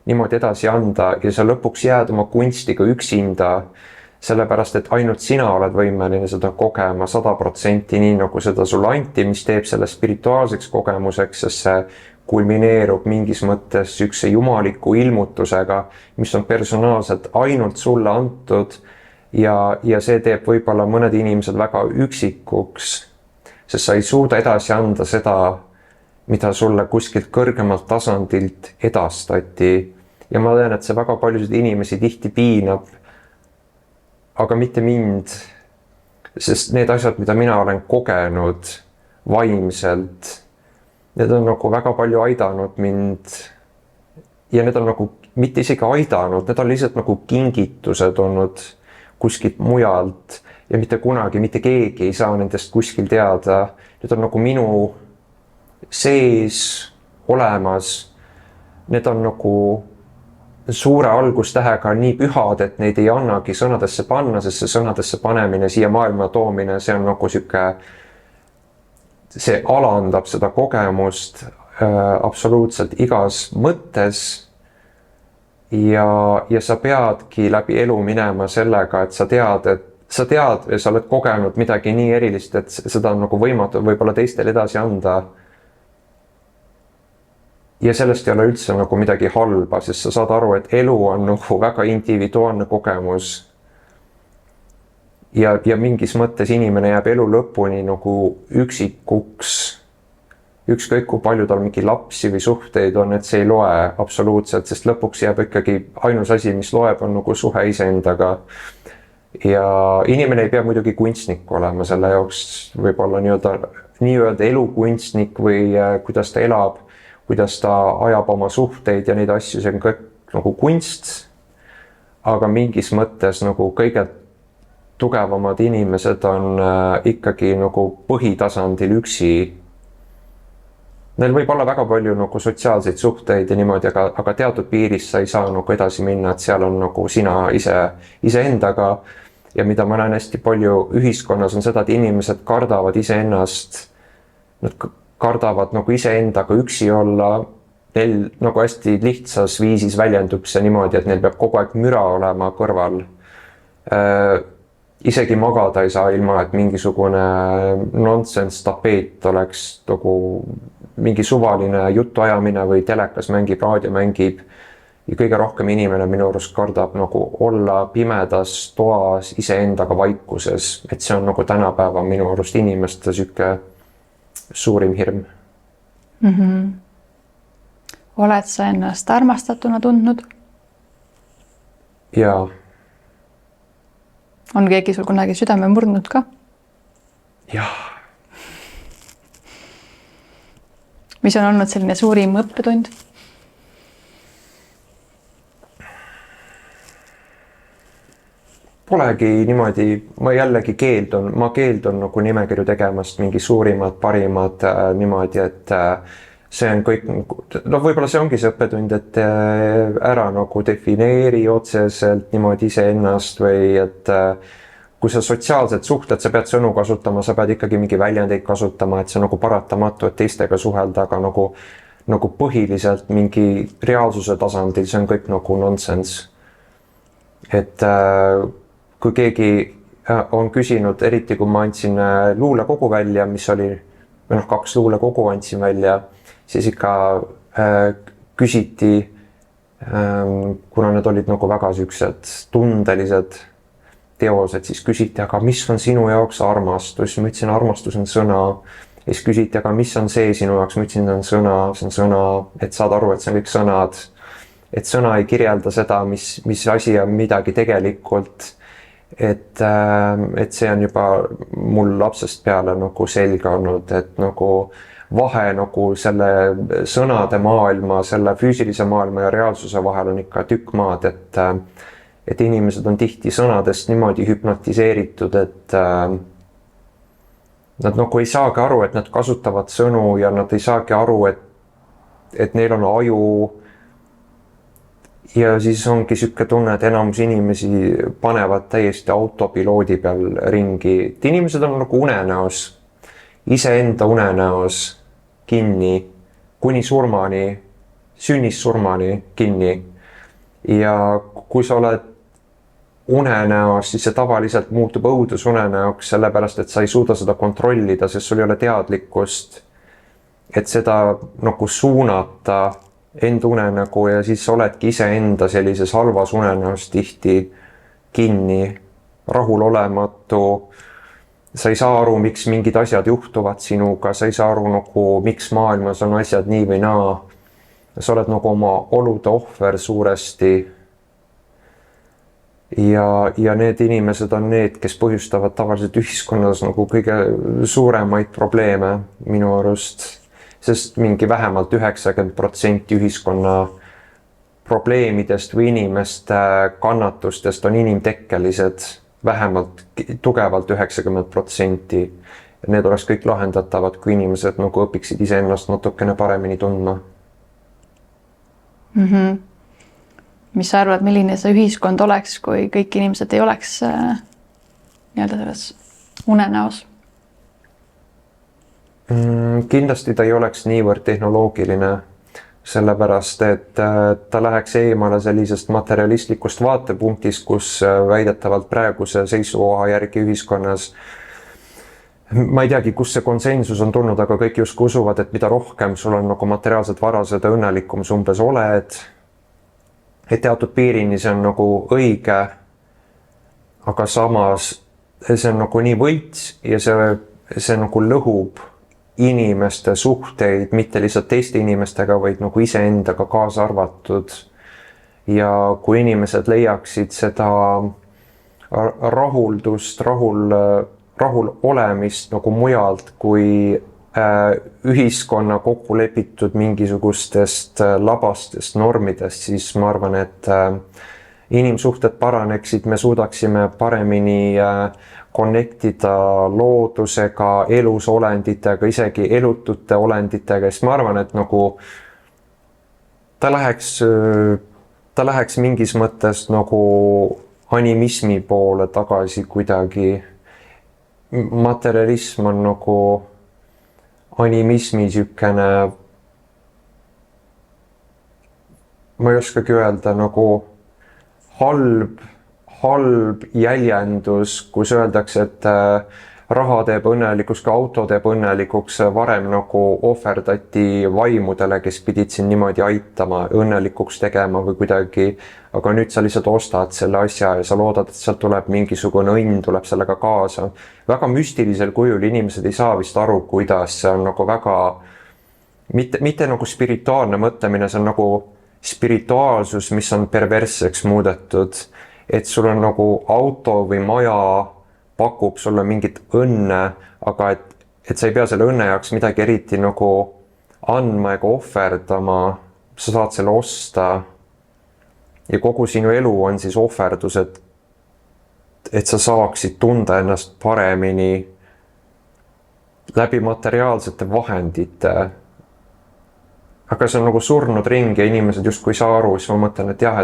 niimoodi edasi anda ja sa lõpuks jääd oma kunstiga üksinda, sellepärast et ainult sina oled võimeline seda kogema 100% nii nagu seda sulle anti, mis teeb selle spirituaalseks kogemuseks, sest see kulmineerub mingis mõttes ükse jumaliku ilmutusega, mis on personaalselt ainult sulle antud. Ja see teeb võib-olla mõned inimesed väga üksikuks, sest sa ei suuda edasi anda seda, mida sulle kuskilt kõrgemalt tasandilt edastati. Ja ma tean, et see väga paljusid inimesi tihti piinab, aga mitte mind, sest need asjad, mida mina olen kogenud vaimselt, need on nagu väga palju aidanud mind ja need on nagu mitte isegi aidanud, need on lihtsalt nagu kingitused olnud kuskilt mujalt ja mitte kunagi, mitte keegi ei saa nendest kuskil teada. Need on nagu minu sees olemas. Need on nagu suure algustähega nii pühad, et neid ei annagi sõnadesse panna, sest see sõnadesse panemine, siia maailma toomine, see on nagu see alandab seda kogemust absoluutselt igas mõttes. Ja sa peadki läbi elu minema sellega, et sa tead ja sa oled kogenud midagi nii erilist, et seda on nagu võimatu võib-olla teistel edasi anda. ja sellest ei ole üldse nagu midagi halba, sest sa saad aru, et elu on nagu väga individuaalne kogemus. Ja mingis mõttes inimene jääb elu lõpuni nagu üksikuks. Ükskõik kui palju tal mingi lapsi või suhteid on, et see ei loe absoluutselt, sest lõpuks jääb ikkagi ainus asi, mis loeb, on nagu suhe iseendaga. Ja inimene ei pea muidugi kunstnik olema, selle jaoks võib olla nii-öelda elukunstnik või kuidas ta elab, kuidas ta ajab oma suhteid ja neid asju, see on kõik nagu kunst. Aga mingis mõttes nagu kõige tugevamad inimesed on ikkagi nagu põhitasandil üksi. Neil võib olla väga palju nagu sotsiaalseid suhteid ja niimoodi, aga teatud piiris sa ei saa nagu edasi minna, et seal on nagu sina iseendaga. Ja mida ma näen hästi palju ühiskonnas on seda, et inimesed kardavad iseennast. Nad kardavad nagu iseendaga üksi olla. Neil nagu hästi lihtsas viisis väljendub see niimoodi, et neil peab kogu aeg müra olema kõrval. Isegi magada ei saa ilma, et mingisugune nonsense tapeet oleks nagu mingi suvaline jutuajamine või telekas mängib, raadio mängib. Ja kõige rohkem inimene minu arust kardab nagu olla pimedas toas iseendaga vaikuses, et see on nagu tänapäeva minu arust inimeste süke suurim hirm. Oled sa ennast armastatuna tundnud? Jaa. On keegi sul kunagi südame murdnud ka? Jah. Mis on olnud selline suurim õppetund? Polegi niimoodi, ma keeldun nagu nimekirju tegemast mingi suurimad, parimad niimoodi, et see on kõik, võib-olla see ongi see õppetund, et ära nagu defineeri otseselt niimoodi iseennast või et kui sa sotsiaalselt suhtled, sa pead sõnu kasutama, sa pead ikkagi mingi väljendeid kasutama, et see on nagu paratamatu, et teistega suhelda, aga nagu põhiliselt mingi reaalsuse tasandil, see on kõik nagu nonsense. Et kui keegi on küsinud, eriti kui ma andsin luulekogu välja, mis oli, 2 luulekogu andsin välja, siis ikka küsiti, kuna need olid nagu väga siuksed tundelised teosed, siis küsiti, aga mis on sinu jaoks armastus? Ma ütlesin, armastus on sõna. Ja siis küsiti, aga mis on see sinu jaoks? Ma ütlesin, see on sõna, et saad aru, et see on kõik sõnad. Et sõna ei kirjelda seda, mis asi on midagi tegelikult. Et see on juba mul lapsest peale nagu selge olnud, et nagu vahe nagu selle sõnade maailma, selle füüsilise maailma ja reaalsuse vahel on ikka tükk maad, et inimesed on tihti sõnadest niimoodi hüpnotiseeritud, et nad nagu ei saagi aru, et nad kasutavad sõnu ja nad ei saagi aru, et neil on aju. Ja siis ongi siuke tunne, et enamus inimesi panevad täiesti autopiloodi peal ringi. Et inimesed on nagu unenäos, iseenda unenäos kinni, kuni surmani, sünnist surmani kinni. Ja kui sa oled unenäos, siis see tavaliselt muutub õudusunenäoks, sellepärast, et sa ei suuda seda kontrollida, sest sul ei ole teadlikkust, et seda nagu suunata enda unenägu ja siis oledki iseenda sellises halvas unenäos tihti kinni, rahulolematu. Sa ei saa aru, miks mingid asjad juhtuvad sinuga, sa ei saa aru nagu, miks maailmas on asjad nii või naa. Sa oled nagu oma olude ohver suuresti. Ja need inimesed on need, kes põhjustavad tavaliselt ühiskonnas nagu kõige suuremaid probleeme minu arust. Sest mingi vähemalt 90% ühiskonna probleemidest või inimeste kannatustest on inimtekkelised, vähemalt tugevalt 90%. Need oleks kõik lahendatavad, kui inimesed nagu õpiksid iseennast natukene paremini tundma. Mis sa arvad, milline see ühiskond oleks, kui kõik inimesed ei oleks nii-öelda selles unenäos? Kindlasti ta ei oleks niivõrd tehnoloogiline, sellepärast, et ta läheks eemale sellisest materialistlikust vaatepunktist, kus väidetavalt praeguse seisukoha järgi ühiskonnas ma ei teagi, kus see konsensus on tulnud, aga kõik justkui usuvad, et mida rohkem sul on nagu materiaalset vara, seda õnnelikum sa umbes oled. Et teatud piirini see on nagu õige, aga samas see on nagu nii võlts ja see nagu lõhub inimeste suhteid, mitte lihtsalt teiste inimestega, vaid nagu iseendaga kaasa arvatud. Ja kui inimesed leiaksid seda rahuldust, rahul olemist nagu mujalt kui ühiskonna kokku lepitud mingisugustest labastest normidest, siis ma arvan, et inimsuhted paraneksid, me suudaksime paremini connectida loodusega, elusolenditega, isegi elutute olenditega, sest ma arvan, et nagu ta läheks mingis mõttes nagu animismi poole tagasi kuidagi. Materialism on nagu animismi sükene, ma ei oskagi öelda, nagu halb jäljendus, kus öeldakse, et raha teeb õnnelikuks, ka auto teeb õnnelikuks, varem nagu ohverdati vaimudele, kes pidid sind niimoodi aitama, õnnelikuks tegema või kuidagi, aga nüüd sa lihtsalt ostad selle asja ja sa loodad, et sealt tuleb mingisugune õnn, tuleb sellega kaasa. Väga müstilisel kujul inimesed ei saa vist aru, kuidas see on nagu väga, mitte nagu spirituaalne mõtlemine, see on nagu spirituaalsus, mis on perversseks muudetud, et sul on nagu auto või maja pakub sulle mingit õnne, aga et sa ei pea selle õnne jaoks midagi eriti nagu andma ega ohverdama, sa saad selle osta ja kogu sinu elu on siis ohverdus, et sa saaksid tunda ennast paremini läbi materiaalsete vahendite. Aga see on nagu surnud ring ja inimesed justkui ei saa aru, siis ma mõtlen, et jah,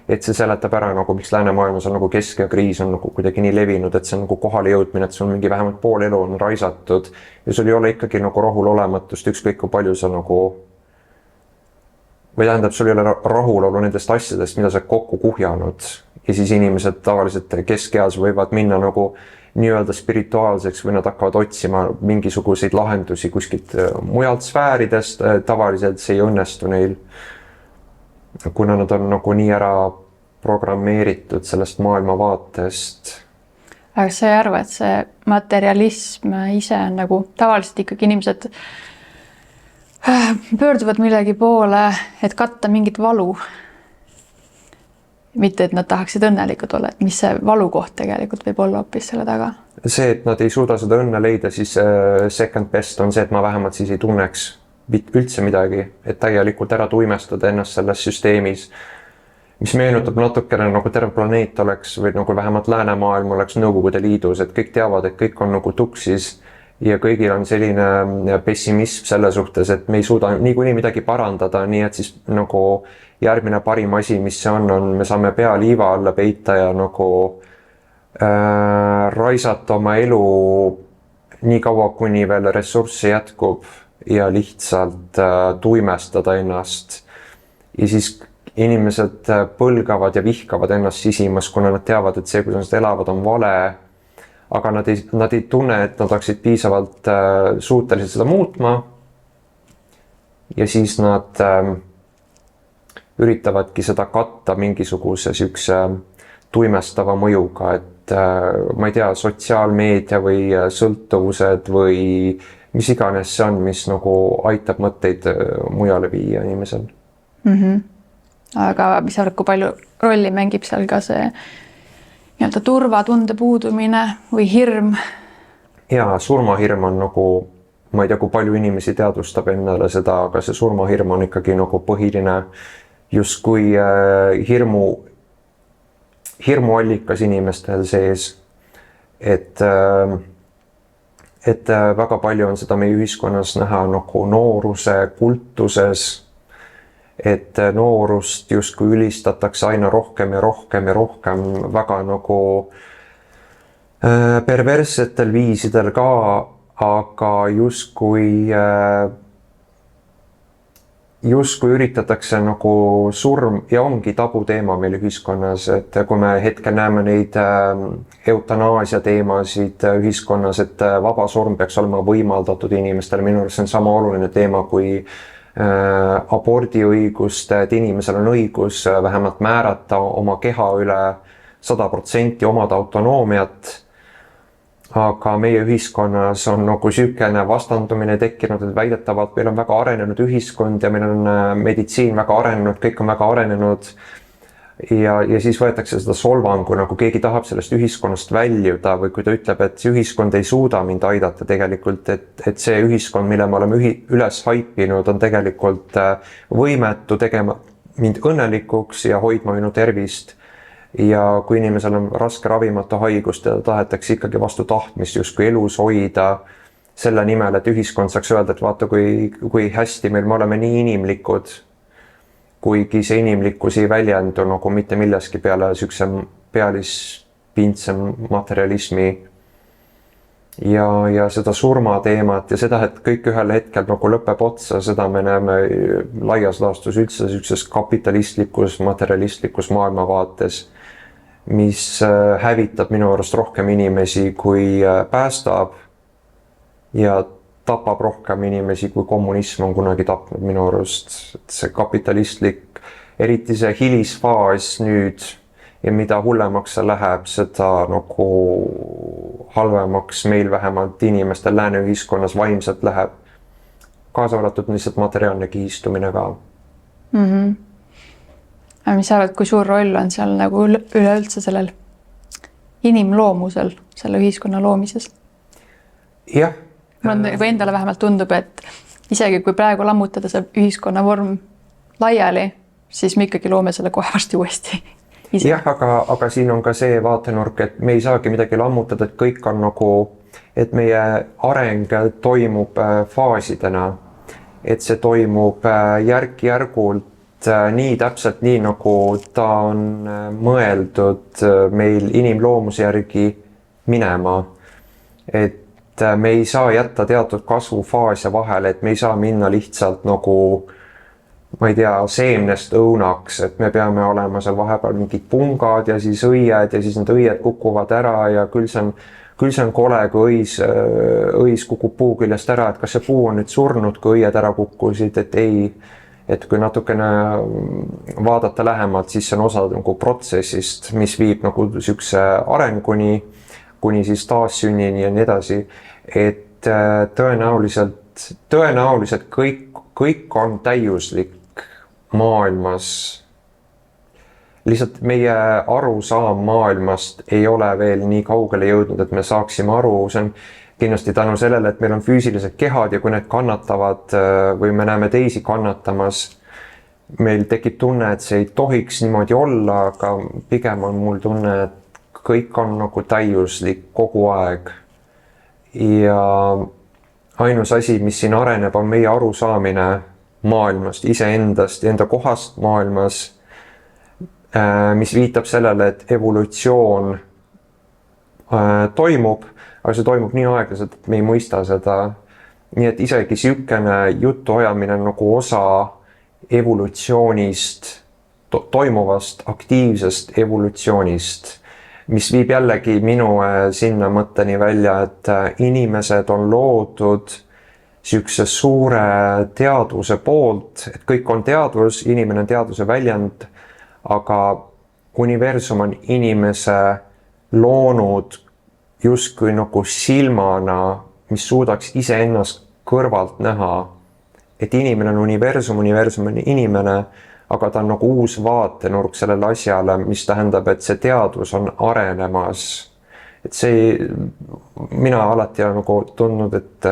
et see seletab ära nagu, miks läänemaailmas on nagu kesk- ja kriis on nagu kuidagi nii levinud, et see on nagu kohale jõudmine, et sul mingi vähemalt pool elu on raisatud ja sul ei ole ikkagi nagu rahulolematust, ükskõik kui palju sa nagu, või tähendab, sul ei ole rahulolu nendest asjadest, mida sa kokku kuhjanud ja siis inimesed tavaliselt keskeas võivad minna nagu nii-öelda spirituaalseks või nad hakkavad otsima mingisuguseid lahendusi kuskilt mujalt sfääridest, tavaliselt see ei õnnestu neil, kuna nad on nagu nii ära programmeeritud sellest maailmavaatest. Aga sa ei arva, et see materialism ise on nagu tavaliselt ikkagi inimesed pöörduvad millegi poole, et katta mingit valu. Mitte, et nad tahaksid õnnelikud olla, et mis see valukoht tegelikult võib olla hoopis selle taga. See, et nad ei suuda seda õnne leida, siis second best on see, et ma vähemalt siis ei tunneks üldse midagi, et täielikult ära tuimestada ennast selles süsteemis, mis meenutab natukene nagu terve planeet oleks või nagu vähemalt läänemaailm oleks Nõukogude Liidus, et kõik teavad, et kõik on nagu tuksis ja kõigil on selline pessimism selle suhtes, et me ei suuda niikuinii midagi parandada, nii et siis nagu järgmine parim asi, mis see on, me saame pea liiva alla peita ja nagu raisata oma elu nii kaua, kuni veel ressursse jätkub ja lihtsalt tuimestada ennast. Ja siis inimesed põlgavad ja vihkavad ennast sisimas, kuna nad teavad, et see, kuidas nad elavad, on vale. Aga nad ei tunne, et nad oleksid piisavalt suutelised seda muutma. Ja siis nad üritavadki seda katta mingisuguse sükse tuimestava mõjuga, et ma ei tea, sotsiaalmeedia või sõltuvused või mis iganes see on, mis nagu aitab mõtteid mujale viia inimesel. Aga mis arvad, kui palju rolli mängib seal ka see nii-öelda turvatunde puudumine või hirm? Ja surmahirm on nagu, ma ei tea, kui palju inimesi teadvustab endale seda, aga see surmahirm on ikkagi nagu põhiline justkui hirmuallikas inimestel sees, et väga palju on seda meie ühiskonnas näha nagu nooruse kultuses, et noorust justkui ülistatakse aina rohkem ja rohkem ja rohkem väga nagu perverssetel viisidel ka, aga justkui justkui üritatakse nagu surm ja ongi tabuteema meil ühiskonnas, et kui me hetkel näeme neid eutanaasia teemasid ühiskonnas, et vaba surm peaks olema võimaldatud inimestele, minu arust see on sama oluline teema kui abordiõigust, et inimesel on õigus vähemalt määrata oma keha üle 100% omada autonoomiat. Aga meie ühiskonnas on nagu sükene vastandumine tekkinud, et väidetavalt meil on väga arenenud ühiskond ja meil on meditsiin väga arenenud, kõik on väga arenenud. Ja siis võetakse seda solvangu, nagu keegi tahab sellest ühiskonnast väljuda või kui ta ütleb, et see ühiskond ei suuda mind aidata tegelikult, et see ühiskond, mille me oleme üles haipinud, on tegelikult võimetu tegema mind õnnelikuks ja hoidma minu tervist. Ja kui inimesel on raske ravimatu haigust ja tahetakse ikkagi vastu tahtmist justkui elus hoida selle nimel, et ühiskond saaks öelda, et vaata, kui hästi me oleme nii inimlikud, kuigi see inimlikkus ei väljendu nagu mitte milleski peale sükse pealispindse materialismi ja seda surmateemat ja seda, et kõik ühel hetkel nagu lõpeb otsa, seda me näeme laias laastus üldse sükses kapitalistlikus, materialistlikus maailmavaates, mis hävitab minu arust rohkem inimesi kui päästab ja tapab rohkem inimesi kui kommunism on kunagi tapnud minu arust. See kapitalistlik, eriti see hilisfaas nüüd ja mida hullemaks see läheb, seda nagu halvemaks meil vähemalt inimestel lääne ühiskonnas vaimselt läheb. Kaasa arvatud lihtsalt materiaalne kihistumine ka. Mis sa arvad, kui suur roll on seal nagu üleüldse sellel inimloomusel, selle ühiskonna loomises? Jah. Või endale vähemalt tundub, et isegi kui praegu lammutada see ühiskonna vorm laiali, siis me ikkagi loome selle kohe varsti uuesti. Jah, aga siin on ka see vaatenurk, et me ei saagi midagi lammutada, et kõik on nagu, et meie areng toimub faasidena, et see toimub järk-järgult nii täpselt nii, nagu ta on mõeldud meil inimloomuse järgi minema. Et me ei saa jätta teatud kasvufaase vahele, et me ei saa minna lihtsalt nagu, ma ei tea, seemnest õunaks, et me peame olema seal vahepeal mingid pungad ja siis õied ja siis need õied kukuvad ära ja küll see on kole, kui õis kukub puu küljest ära, et kas see puu on nüüd surnud, kui õied ära kukkusid, et ei. Et kui natukene vaadata lähemalt, siis see on osa nagu protsessist, mis viib nagu sükse arenguni, kuni siis taassünnini ja nii edasi. Et tõenäoliselt kõik on täiuslik maailmas. Lihtsalt meie arusaam maailmast ei ole veel nii kaugele jõudnud, et me saaksime aru, see on kindlasti tänu sellele, et meil on füüsilised kehad ja kui need kannatavad või me näeme teisi kannatamas, meil tekib tunne, et see ei tohiks niimoodi olla, aga pigem on mul tunne, et kõik on nagu täiuslik kogu aeg. Ja ainus asi, mis siin areneb, on meie arusaamine maailmast, iseendast ja enda kohast maailmas, mis viitab sellele, et evolutsioon toimub, aga see toimub nii aeglaselt, et me ei mõista seda. Nii et isegi sükene jutuajamine on nagu osa evolutsioonist, toimuvast aktiivsest evolutsioonist, mis viib jällegi minu sinna mõtteni välja, et inimesed on loodud sükse suure teadvuse poolt, et kõik on teadvus, inimene on teadvuse väljend, aga universum on inimese loonud justkui nagu silmana, mis suudaks iseennast kõrvalt näha, et inimene on universum on inimene, aga ta on nagu uus vaatenurk sellele asjale, mis tähendab, et see teadvus on arenemas. Et see, mina alati olen nagu tundnud, et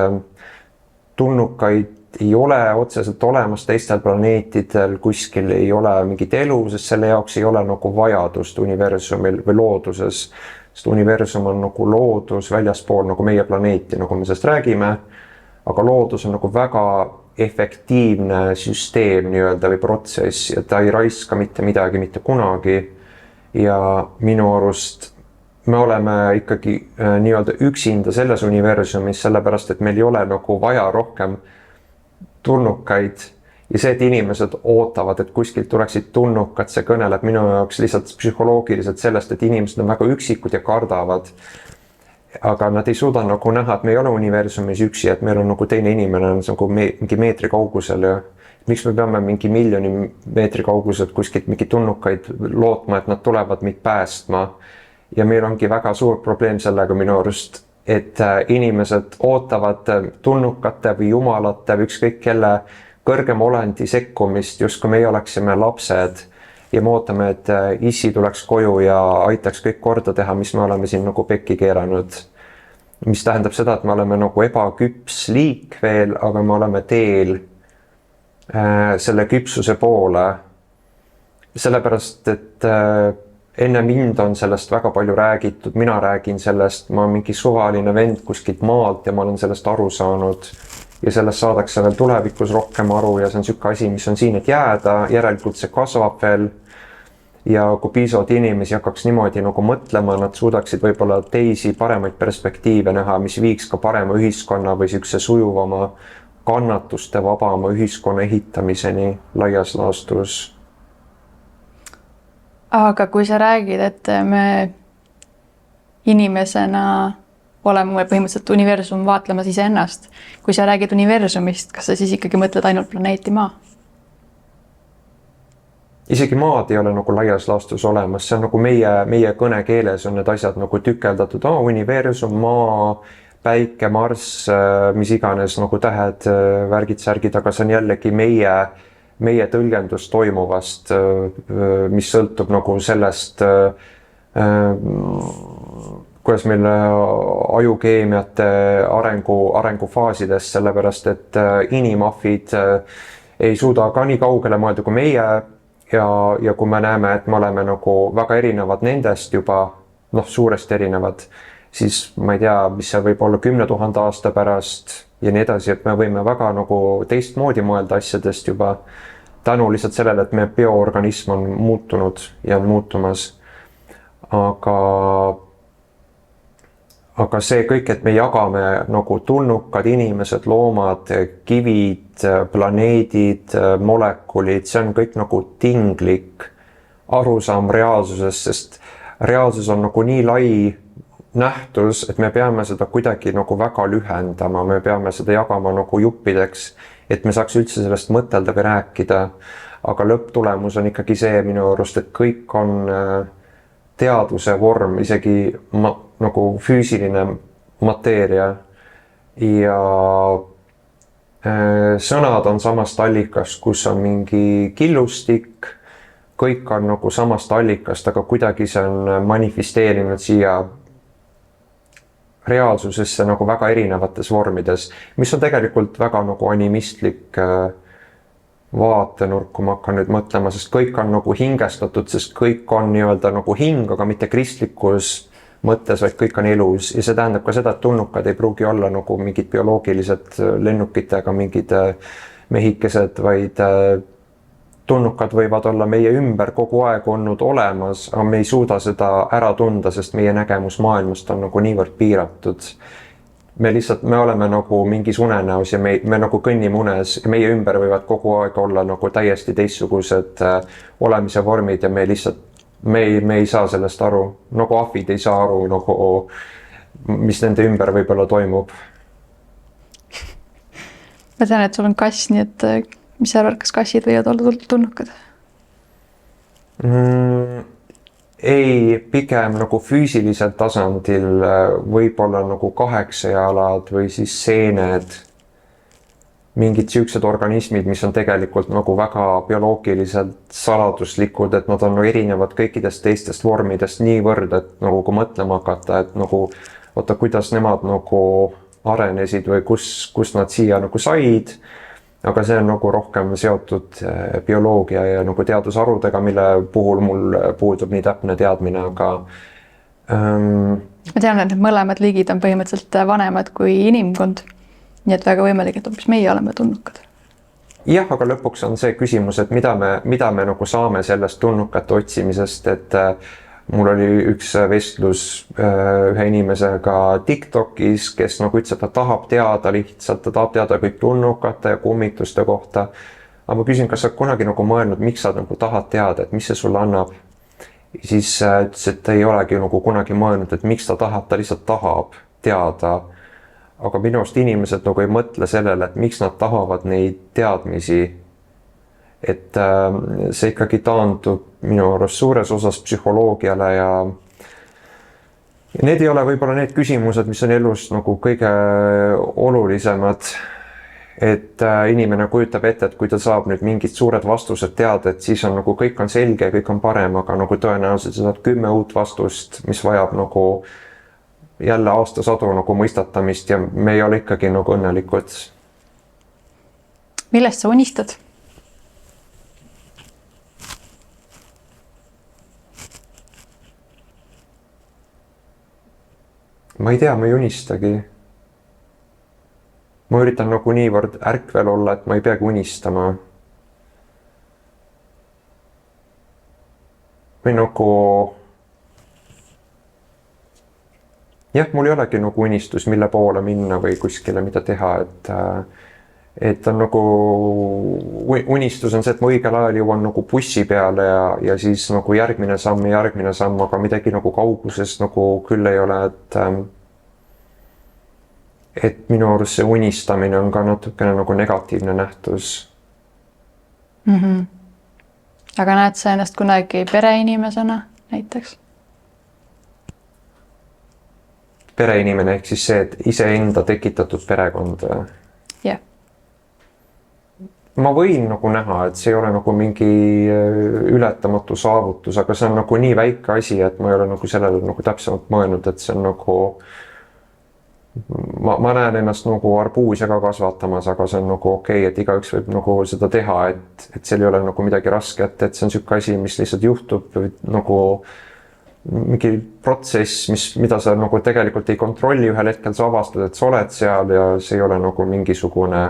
tulnukaid ei ole otseselt olemas teistel planeetidel, kuskil ei ole mingit elu, sest selle jaoks ei ole nagu vajadust universumil või looduses. Sest universum on nagu loodus väljaspool nagu meie planeeti, nagu me sellest räägime, aga loodus on nagu väga efektiivne süsteem nii-öelda või protsess ja ta ei raiska mitte midagi, mitte kunagi. Ja minu arust me oleme ikkagi nii-öelda üksinda selles universumis, sellepärast et meil ei ole nagu vaja rohkem tulnukaid ja see, et inimesed ootavad, et kuskilt tuleksid tunnukad, see kõneleb minu jaoks lihtsalt psühholoogiliselt sellest, et inimesed on väga üksikud ja kardavad. Aga nad ei suuda nagu näha, et me ei ole universumis üksi, et meil on nagu teine inimene on nagu mingi meetri kaugusel ja miks me peame mingi miljoni meetri kauguselt kuskilt mingi tunnukaid lootma, et nad tulevad meid päästma. Ja meil ongi väga suur probleem sellega minu arust, et inimesed ootavad tunnukate või jumalate või ükskõik kelle kõrgem olendi sekkumist, just kui meie oleksime lapsed ja me ootame, et issi tuleks koju ja aitaks kõik korda teha, mis me oleme siin nagu pekki keeranud. Mis tähendab seda, et me oleme nagu ebaküps liik veel, aga me oleme teel selle küpsuse poole. Sellepärast, et enne mind on sellest väga palju räägitud, mina räägin sellest, ma olen mingi suvaline vend kuskilt maalt ja ma olen sellest aru saanud. Ja sellest saadakse veel tulevikus rohkem aru ja see on siuke asi, mis on siin, et jääda, järelikult see kasvab veel. Ja kui piisavalt inimesi hakkaks niimoodi nagu mõtlema, nad suudaksid võib-olla teisi paremaid perspektiive näha, mis viiks ka parema ühiskonna või siukse sujuvama kannatuste vabama ühiskonna ehitamiseni laias laastus. Aga kui sa räägid, et me inimesena oleme põhimõtteliselt universum vaatlemas iseennast. Kui sa räägid universumist, kas sa siis ikkagi mõtled ainult planeeti Maa? Isegi maad ei ole nagu laias laastus olemas, see on nagu meie kõnekeeles on need asjad nagu tükeldatud, universum, Maa, Päike, Marss, mis iganes nagu tähed, värgid, särgid, aga see on jällegi meie tõlgendus toimuvast, mis sõltub nagu sellest, kuidas meil ajukeemiate arengufaasidest, sellepärast et inimahvid ei suuda ka nii kaugele mõelda kui meie ja kui me näeme, et me oleme nagu väga erinevad nendest juba, suuresti erinevad, siis ma ei tea, mis see võib olla 10 000 aasta pärast ja nii edasi, et me võime väga nagu teistmoodi mõelda asjadest juba tänu lihtsalt sellele, et meie bioorganism on muutunud ja on muutumas. Aga see kõik, et me jagame nagu tulnukad inimesed, loomad, kivid, planeedid, molekulid, see on kõik nagu tinglik arusaam reaalsusest, sest reaalsus on nagu nii lai nähtus, et me peame seda kuidagi nagu väga lühendama, me peame seda jagama nagu juppideks, et me saaks üldse sellest mõtelda või rääkida. Aga lõpptulemus on ikkagi see minu arust, et kõik on teaduse vorm, isegi nagu füüsiline mateeria ja sõnad on samast allikast, kus on mingi killustik, kõik on nagu samast allikast, aga kuidagi see on manifesteerinud siia reaalsusesse nagu väga erinevates vormides, mis on tegelikult väga nagu animistlik vaatenurk, kui ma hakkan nüüd mõtlema, sest kõik on nagu hingestatud, sest kõik on nii-öelda nagu hing, aga mitte kristlikus mõttes, vaid kõik on elus ja see tähendab ka seda, et tulnukad ei pruugi olla nagu mingid bioloogilised lennukitega mingid mehikesed, vaid tulnukad võivad olla meie ümber kogu aeg olnud olemas, aga me ei suuda seda ära tunda, sest meie nägemus maailmast on nagu niivõrd piiratud. Me oleme nagu mingis unenäos ja me nagu kõnnime unes ja meie ümber võivad kogu aeg olla nagu täiesti teistsugused olemise vormid ja me ei saa sellest aru, nagu ahvid ei saa aru, nagu, mis nende ümber võib-olla toimub. Ma tean, et sul on kass, nii et mis sa arvad, kas kassid võivad olla tulnukad? Ei, pigem nagu füüsilisel tasandil võib-olla nagu kaheksajalad või siis seened, mingid siuksed organismid, mis on tegelikult nagu väga bioloogiliselt saladuslikud, et nad on erinevad kõikidest teistest vormidest niivõrd, et nagu kui mõtlema hakata, et nagu oota, kuidas nemad nagu arenesid või kus nad siia nagu said. Aga see on nagu rohkem seotud bioloogia ja nagu teadusharudega, mille puhul mul puudub nii täpne teadmine, aga ma tean, et need mõlemad liigid on põhimõtteliselt vanemad kui inimkond, nii et väga võimalik, et hoopis meie oleme tulnukad. Jah, aga lõpuks on see küsimus, et mida me nagu saame sellest tulnukate otsimisest, et mul oli üks vestlus ühe inimesega TikTokis, kes nagu ütles, et ta tahab teada lihtsalt, ta tahab teada kõik tulnukate ja kummituste kohta. aga ma küsin, kas sa kunagi nagu mõelnud, miks sa nagu tahad teada, et mis see sulle annab? Siis ütles, et ei olegi nagu kunagi mõelnud, et miks ta tahab, ta lihtsalt tahab teada. Aga minu arust inimesed nagu ei mõtle sellele, et miks nad tahavad neid teadmisi. Et see ikkagi taandub minu arust suures osas psühholoogiale ja need ei ole võib-olla need küsimused, mis on elus nagu kõige olulisemad. Et inimene kujutab ette, et kui ta saab nüüd mingid suured vastused teada, et siis on nagu kõik on selge, kõik on parem, aga nagu tõenäoliselt sa saad 10 uut vastust, mis vajab nagu jälle aastasadu nagu mõistatamist ja me ei ole ikkagi nagu õnnelikud. Millest sa unistad? Ma ei tea, ma ei unistagi. Ma üritan nagu niivõrd ärkvel olla, et ma ei peagi unistama. Või nagu... Jah, mul ei olegi nagu unistus, mille poole minna või kuskile, mida teha, et on nagu... Unistus on see, et ma õigel ajal jõuan nagu bussi peale ja siis nagu järgmine samm, aga midagi nagu kauguses nagu küll ei ole, et minu arust see unistamine on ka natukene nagu negatiivne nähtus. Aga näed sa ennast kunagi pereinimesena näiteks? Pereinimene ehk siis see, et iseenda tekitatud perekond. Jah. Ma võin nagu näha, et see ei ole nagu mingi ületamatu saavutus, aga see on nagu nii väike asi, et ma ei ole nagu sellele nagu täpsemalt mõelnud, et see on nagu... Ma näen ennast nagu arbuusiga kasvatamas, aga see on nagu okei, et igaüks võib nagu seda teha, et seal ei ole nagu midagi rasket, et see on siuke asi, mis lihtsalt juhtub nagu mingi protsess, mida sa nagu tegelikult ei kontrolli, ühel hetkel sa avastad, et sa oled seal ja see ei ole nagu mingisugune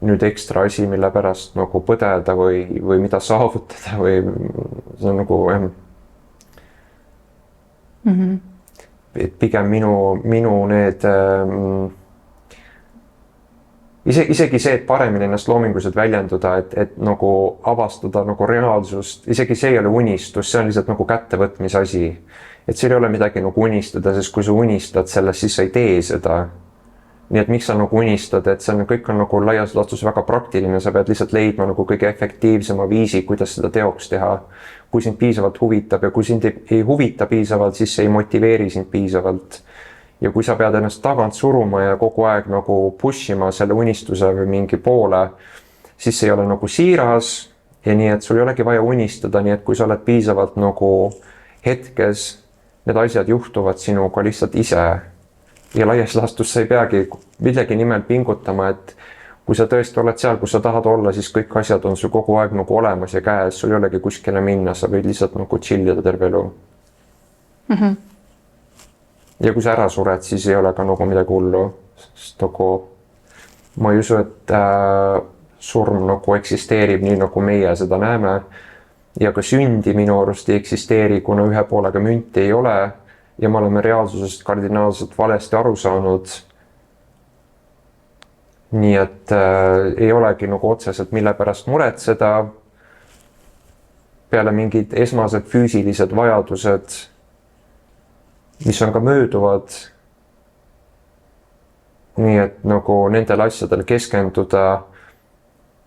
nüüd ekstra asi, mille pärast nagu põdeda või mida saavutada või see on nagu et pigem minu need isegi see, et paremini ennast loominguliselt väljenduda, et nagu avastada nagu reaalsust, isegi see ei ole unistus, see on lihtsalt nagu kättevõtmise asi. Et seal ei ole midagi nagu unistada, sest kui sa unistad sellest, siis sa ei tee seda. Nii et miks sa nagu unistad, et see on, kõik on nagu laias laastus väga praktiline, sa pead lihtsalt leidma nagu kõige efektiivsema viisi, kuidas seda teoks teha. Kui sind piisavalt huvitab ja kui sind ei huvita piisavalt, siis see ei motiveeri sind piisavalt. Ja kui sa pead ennast tagant suruma ja kogu aeg nagu pushima selle unistuse või mingi poole, siis see ei ole nagu siiras ja nii, et sul ei olegi vaja unistada, nii et kui sa oled piisavalt nagu hetkes, need asjad juhtuvad sinuga lihtsalt ise. Ja laias laastus sa ei peagi millegi nimel pingutama, et kui sa tõesti oled seal, kus sa tahad olla, siis kõik asjad on sul kogu aeg nagu olemas ja käes, sul ei olegi kuskile minna, sa võid lihtsalt nagu chillida terve elu. Ja kui sa ära sured, siis ei ole ka nagu midagi hullu, sest nagu ma ei usu, et surm nagu eksisteerib nii, nagu meie seda näeme ja ka sündi minu arust ei eksisteeri, kuna ühe poolega münti ei ole ja me oleme reaalsusest kardinaalselt valesti aru saanud. Nii et ei olegi nagu otseselt mille pärast muretseda peale mingid esmased füüsilised vajadused, mis on ka mööduvad. Nii et nagu nendel asjadel keskenduda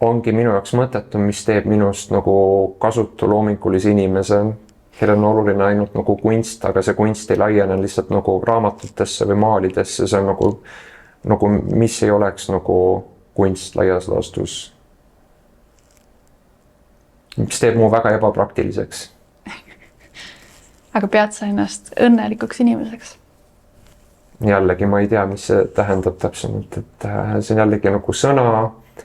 ongi minu jaoks mõttetu, mis teeb minust nagu kasutu loomingulise inimese. Kellel on oluline ainult nagu kunst, aga see kunst ei laiene lihtsalt nagu raamatutesse või maalidesse, see on nagu mis ei oleks nagu kunst laias laastus. Mis teeb mu väga ebapraktiliseks. Aga pead sa ennast õnnelikuks inimeseks? Jällegi ma ei tea, mis see tähendab täpsemalt, et see on jällegi nagu sõna,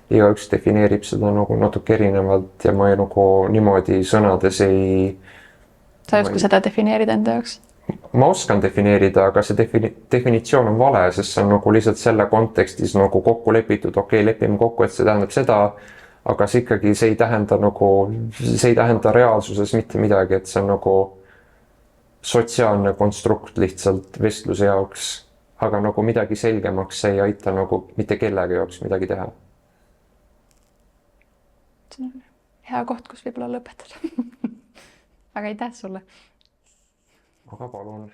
igaüks defineerib seda nagu natuke erinevalt ja ma ei nagu niimoodi sõnades ei... Sa ei oska seda defineerida enda jaoks? Ma oskan defineerida, aga see definitsioon on vale, sest see on nagu lihtsalt selle kontekstis nagu kokku lepitud, okei, lepime kokku, et see tähendab seda, aga see ikkagi see ei tähenda reaalsuses mitte midagi, et see on nagu sotsiaalne konstrukt lihtsalt vestluse jaoks, aga nagu midagi selgemaks see ei aita nagu mitte kellegi jaoks midagi teha. see on hea koht, kus võib-olla lõpetada. aga aitäh sulle. aga palun